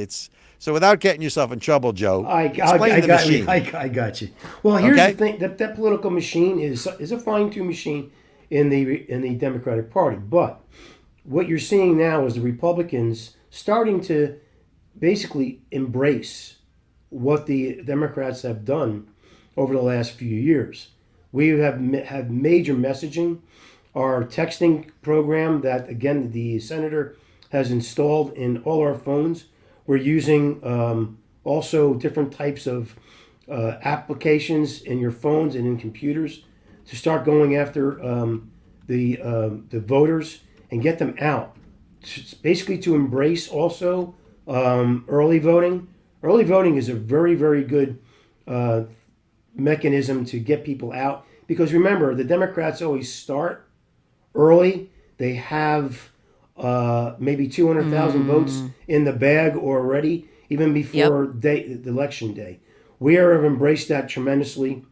Speaker 2: so without getting yourself in trouble, Joe, explain the machine.
Speaker 3: I got you. Well, here's the thing: that political machine is a fine-tuned machine in the Democratic Party. But what you're seeing now is the Republicans starting to basically embrace what the Democrats have done over the last few years. We have major messaging. Our texting program that, again, the senator has installed in all our phones. We're using also different types of applications in your phones and in computers to start going after the voters and get them out. Basically to embrace also early voting. Early voting is a very, very good mechanism to get people out. Because remember, the Democrats always start early. They have maybe 200,000 votes in the bag already, even before the election day. We have embraced that tremendously.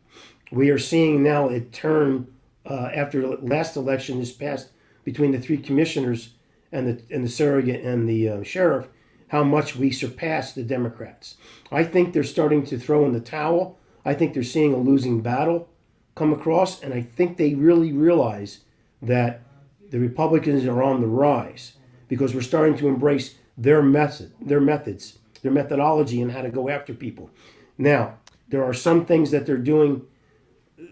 Speaker 3: We are seeing now it turn after the last election is passed between the three commissioners and the surrogate and the sheriff, how much we surpassed the Democrats. I think they're starting to throw in the towel. I think they're seeing a losing battle come across, and I think they really realize that the Republicans are on the rise because we're starting to embrace their methods, their methodology, and how to go after people. Now, there are some things that they're doing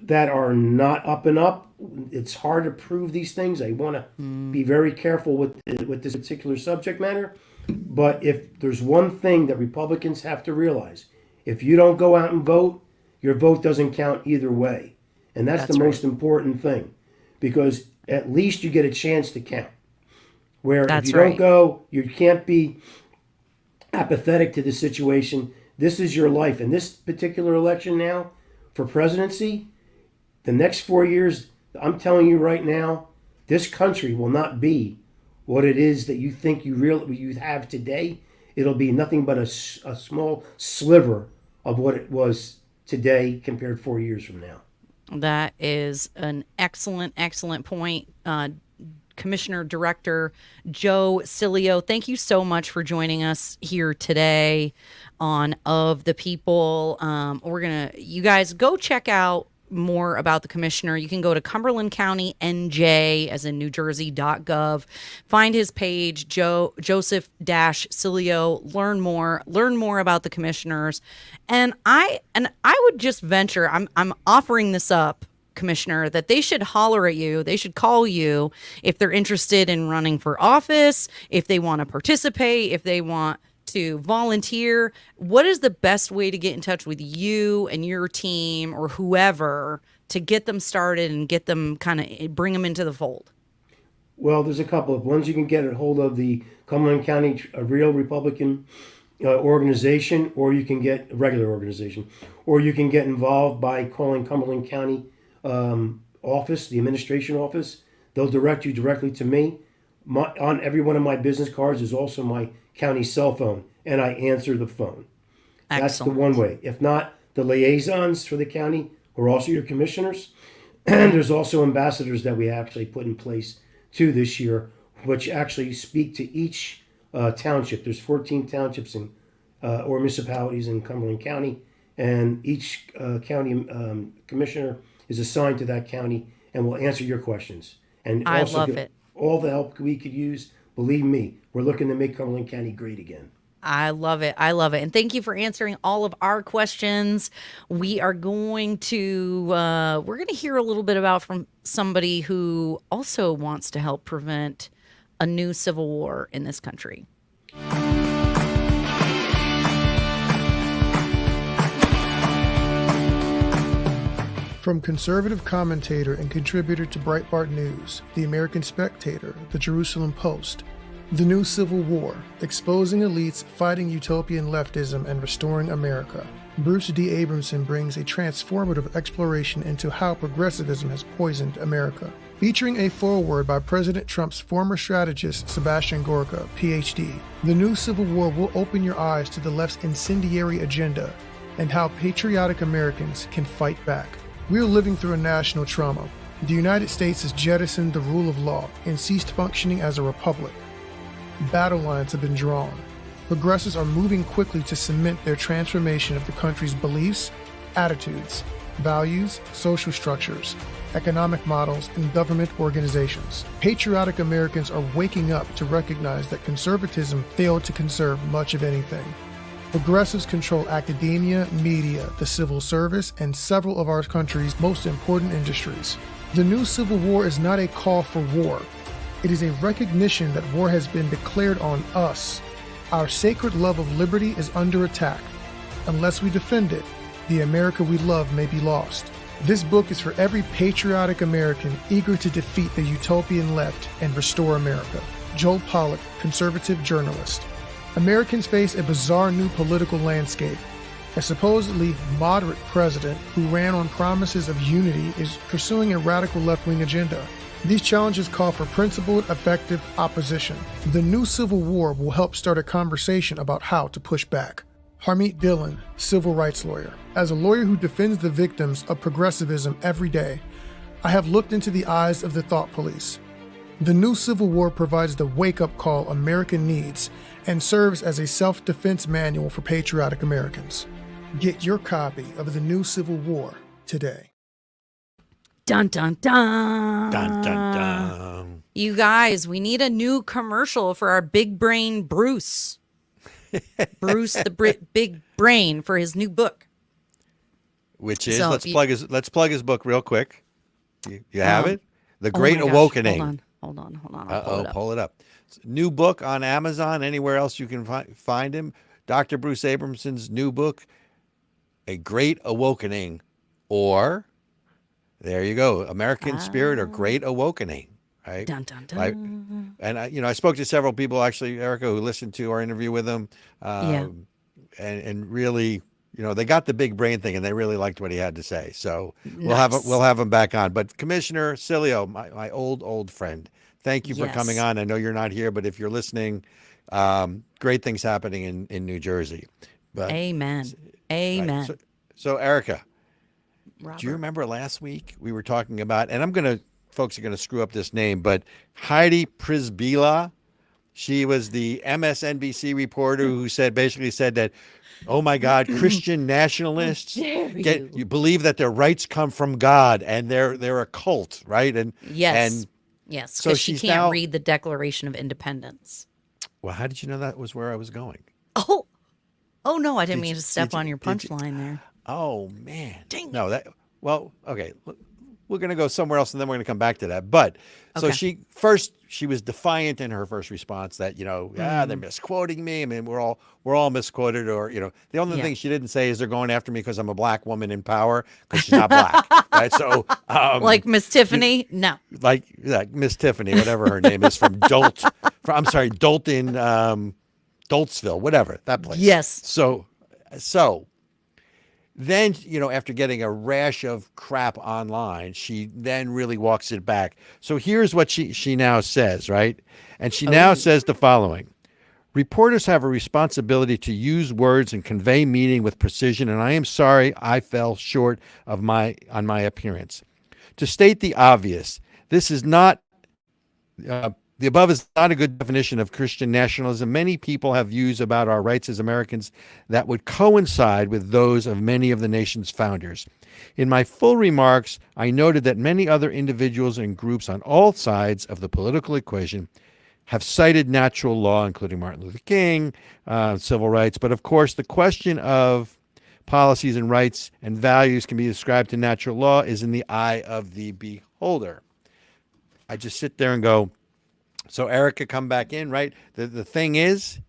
Speaker 3: that are not up and up. It's hard to prove these things. I want to be very careful with this particular subject matter. But if there's one thing that Republicans have to realize, if you don't go out and vote, your vote doesn't count either way. And that's the most important thing, because at least you get a chance to count. Where if you don't go, you can't be apathetic to the situation. This is your life. And this particular election now for presidency, the next 4 years, I'm telling you right now, this country will not be what it is that you think you have today. It'll be nothing but a small sliver of what it was today compared 4 years from now.
Speaker 1: That is an excellent, excellent point. Commissioner Director Joe Sileo, thank you so much for joining us here today on Of the People. You guys go check out more about the commissioner. You can go to Cumberland County NJ, as in New Jersey.gov. Find his page, Joseph Sileo. Learn more about the commissioners. And I would just venture, I'm offering this up, Commissioner, that they should holler at you. They should call you if they're interested in running for office, if they want to participate, if they want to volunteer. What is the best way to get in touch with you and your team or whoever to get them started and get them bring them into the fold?
Speaker 3: Well, there's a couple of ones. You can get a hold of the Cumberland County Real Republican organization, or you can get a regular organization, or you can get involved by calling Cumberland County office, the administration office. They'll direct you directly to me. On every one of my business cards is also my county cell phone, and I answer the phone.
Speaker 1: Excellent.
Speaker 3: That's the one way. If not, the liaisons for the county are also your commissioners. And there's also ambassadors that we actually put in place too this year, which actually speak to each township. There's 14 townships or municipalities in Cumberland County, and each county commissioner is assigned to that county and will answer your questions. And
Speaker 1: I
Speaker 3: also
Speaker 1: love
Speaker 3: give
Speaker 1: it.
Speaker 3: all the help we could use. Believe me, we're looking to make Cumberland County great again.
Speaker 1: I love it. I love it. And thank you for answering all of our questions. We are going to hear a little bit about from somebody who also wants to help prevent a new civil war in this country.
Speaker 5: From conservative commentator and contributor to Breitbart News, The American Spectator, The Jerusalem Post, The New Civil War, Exposing Elites, Fighting Utopian Leftism, and Restoring America, Bruce D. Abramson brings a transformative exploration into how progressivism has poisoned America. Featuring a foreword by President Trump's former strategist, Sebastian Gorka, Ph.D., The New Civil War will open your eyes to the left's incendiary agenda and how patriotic Americans can fight back. We are living through a national trauma. The United States has jettisoned the rule of law and ceased functioning as a republic. Battle lines have been drawn. Progressives are moving quickly to cement their transformation of the country's beliefs, attitudes, values, social structures, economic models, and government organizations. Patriotic Americans are waking up to recognize that conservatism failed to conserve much of anything. Progressives control academia, media, the civil service, and several of our country's most important industries. The new Civil War is not a call for war. It is a recognition that war has been declared on us. Our sacred love of liberty is under attack. Unless we defend it, the America we love may be lost. This book is for every patriotic American eager to defeat the utopian left and restore America. Joel Pollack, conservative journalist. Americans face a bizarre new political landscape. A supposedly moderate president who ran on promises of unity is pursuing a radical left-wing agenda. These challenges call for principled, effective opposition. The new Civil War will help start a conversation about how to push back. Harmeet Dillon, civil rights lawyer. As a lawyer who defends the victims of progressivism every day, I have looked into the eyes of the thought police. The new Civil War provides the wake-up call America needs and serves as a self-defense manual for patriotic Americans. Get your copy of The New Civil War today.
Speaker 1: Dun, dun, dun.
Speaker 2: Dun, dun, dun.
Speaker 1: You guys, we need a new commercial for our big brain Bruce. Bruce, the big brain, for his new book.
Speaker 2: Which is,
Speaker 1: So
Speaker 2: let's
Speaker 1: you-
Speaker 2: plug his book real quick. You have it? The
Speaker 1: Oh
Speaker 2: Great
Speaker 1: my gosh,
Speaker 2: Awakening.
Speaker 1: Hold on. I'll
Speaker 2: Pull it up. New book on Amazon, anywhere else you can find him. Dr. Bruce Abramson's new book, A Great Awakening, or there you go, American Spirit or Great Awakening, right?
Speaker 1: Dun, dun, dun.
Speaker 2: Like, and I spoke to several people actually, Ericka, who listened to our interview with him, and really, they got the big brain thing, and they really liked what he had to say. So we'll have him back on. But Commissioner Sileo, my old friend, thank you for coming on. I know you're not here, but if you're listening, great things happening in New Jersey. But
Speaker 1: Amen.
Speaker 2: right, so Ericka,
Speaker 1: Robert.
Speaker 2: do you remember last week we were talking about, and folks are gonna screw up this name, but Heidi Przybyla, she was the MSNBC reporter who basically said that, oh my God, Christian nationalists you believe that their rights come from God and they're a cult, right? And
Speaker 1: Yes,
Speaker 2: so
Speaker 1: because she
Speaker 2: she's
Speaker 1: can't
Speaker 2: now
Speaker 1: read the Declaration of Independence.
Speaker 2: Well, how did you know that was where I was going?
Speaker 1: Oh no, I didn't mean to
Speaker 2: did
Speaker 1: step
Speaker 2: you-
Speaker 1: on your
Speaker 2: did you-
Speaker 1: punchline there.
Speaker 2: Oh man.
Speaker 1: Dang
Speaker 2: No, okay. We're going to go somewhere else and then we're going to come back to that. But so
Speaker 1: Okay.
Speaker 2: she was defiant in her first response that, they're misquoting me. I mean, we're all misquoted, or, the only thing she didn't say is they're going after me because I'm a black woman in power, because she's not black. Right. So,
Speaker 1: Like Miss Tiffany? No.
Speaker 2: like Miss Tiffany, whatever her name is, from Dolton, Doltsville, whatever, that place.
Speaker 1: Yes.
Speaker 2: So then, after getting a rash of crap online, she then really walks it back. So here's what she now says, right? And she now says the following: reporters have a responsibility to use words and convey meaning with precision, and I am sorry I fell short on my appearance. To state the obvious, this is not the above is not a good definition of Christian nationalism. Many people have views about our rights as Americans that would coincide with those of many of the nation's founders. In my full remarks, I noted that many other individuals and groups on all sides of the political equation have cited natural law, including Martin Luther King, civil rights. But of course, the question of policies and rights and values can be ascribed to natural law is in the eye of the beholder. I just sit there and go, so Ericka, come back in, right? The thing is,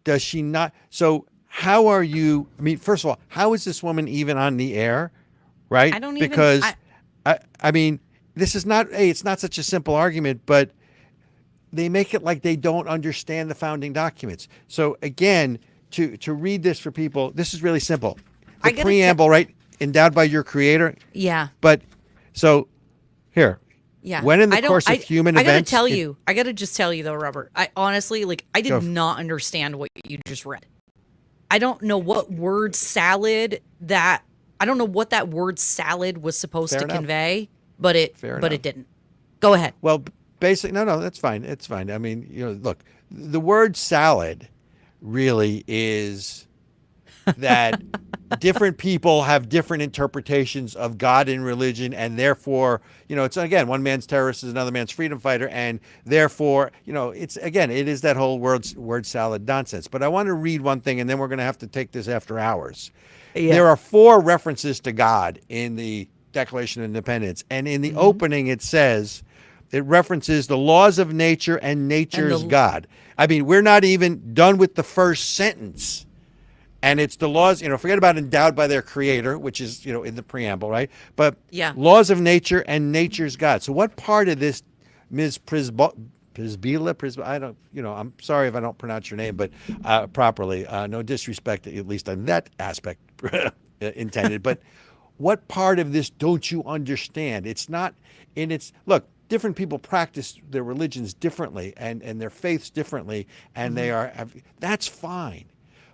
Speaker 2: does she not? So how are you? I mean, first of all, how is this woman even on the air right?
Speaker 1: I don't even-
Speaker 2: because I mean, this is not it's not such a simple argument, but they make it like they don't understand the founding documents. So again, to read this for people, this is really simple. The preamble, right? Endowed by your creator.
Speaker 1: Yeah.
Speaker 2: But so here.
Speaker 1: Yeah.
Speaker 2: When in the course of human events.
Speaker 1: I got to just tell you though, Robert, I honestly, I did not understand what you just read. I don't know what word salad I don't know what that word salad was supposed to convey, but it didn't. Go ahead.
Speaker 2: Well, no, that's fine. It's fine. I mean, look, the word salad really is that different people have different interpretations of God and religion, and therefore, it's again, one man's terrorist is another man's freedom fighter, and therefore, it is that whole word salad nonsense. But I want to read one thing, and then we're going to have to take this after hours. Yeah. There are 4 references to God in the Declaration of Independence, and in the opening it says, it references the laws of nature and nature's God. I mean, we're not even done with the first sentence. And it's the laws, forget about endowed by their creator, which is, in the preamble, right? But laws of nature and nature's God. So what part of this, Ms. Prisbila, I don't, I'm sorry if I don't pronounce your name, but properly, no disrespect, at least on that aspect intended. But what part of this don't you understand? It's not in its, look, different people practice their religions differently and their faiths differently, and that's fine.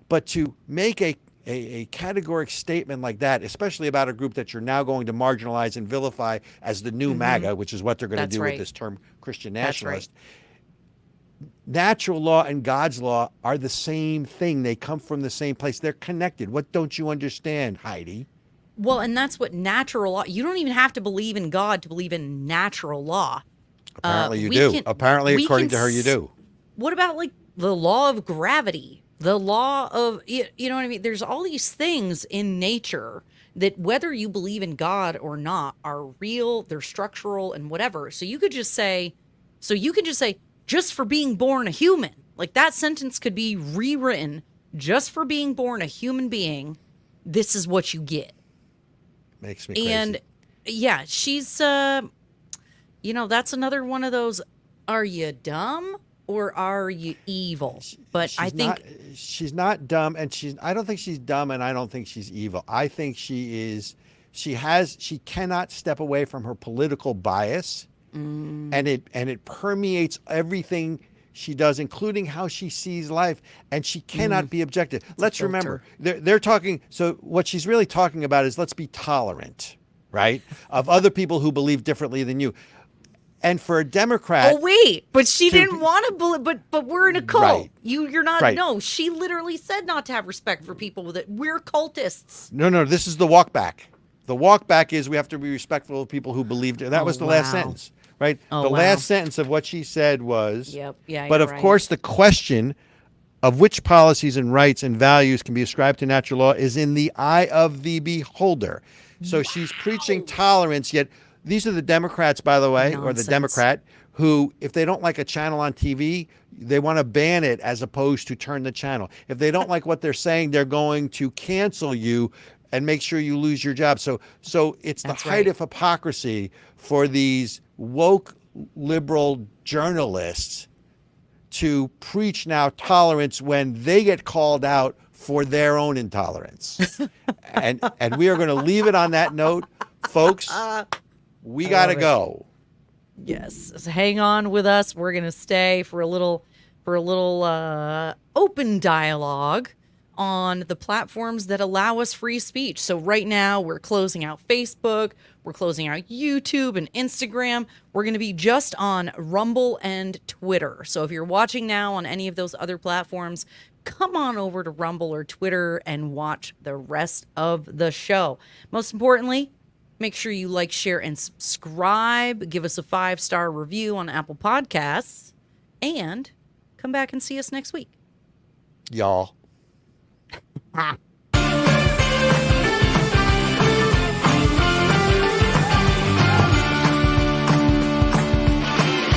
Speaker 2: But to make a categoric statement like that, especially about a group that you're now going to marginalize and vilify as the new MAGA, which is what they're going to do with this term Christian nationalist. Natural law and God's law are the same thing. They come from the same place. They're connected. What don't you understand, Heidi?
Speaker 1: Well, and that's what natural law, you don't even have to believe in God to believe in natural law.
Speaker 2: Apparently you do. Apparently, according to her, you do.
Speaker 1: What about the law of gravity? The law of, you know what I mean? There's all these things in nature that whether you believe in God or not are real, they're structural and whatever. So you could just say, just for being born a human, that sentence could be rewritten, just for being born a human being, this is what you get.
Speaker 2: Makes me crazy.
Speaker 1: And yeah, she's, that's another one of those, are you dumb? Or are you evil? But I think
Speaker 2: she's not dumb, and I don't think she's dumb, and I don't think she's evil. I think she cannot step away from her political bias, and it permeates everything she does, including how she sees life, and she cannot be objective. Let's remember, they're talking. So what she's really talking about is let's be tolerant, right, of other people who believe differently than you. And for a Democrat,
Speaker 1: but she didn't want to believe. But we're in a cult.
Speaker 2: Right.
Speaker 1: You're not.
Speaker 2: Right.
Speaker 1: No, she literally said not to have respect for people with it. We're cultists.
Speaker 2: No. This is the walk back. The walk back is we have to be respectful of people who believed it. That was the last sentence, right? The last sentence of what she said was.
Speaker 1: Yep. Yeah.
Speaker 2: But of course, the question of which policies and rights and values can be ascribed to natural law is in the eye of the beholder. So she's preaching tolerance, yet. These are the Democrats, by the way, or the Democrat, who, if they don't like a channel on TV, they want to ban it as opposed to turn the channel. If they don't like what they're saying, they're going to cancel you and make sure you lose your job. So it's the height of hypocrisy for these woke liberal journalists to preach now tolerance when they get called out for their own intolerance. and we are going to leave it on that note, folks. We got to go.
Speaker 1: Yes. So hang on with us. We're going to stay for a little open dialogue on the platforms that allow us free speech. So right now we're closing out Facebook. We're closing out YouTube and Instagram. We're going to be just on Rumble and Twitter. So if you're watching now on any of those other platforms, come on over to Rumble or Twitter and watch the rest of the show. Most importantly, make sure you like, share, and subscribe. Give us a 5-star review on Apple Podcasts. And come back and see us next week.
Speaker 2: Y'all.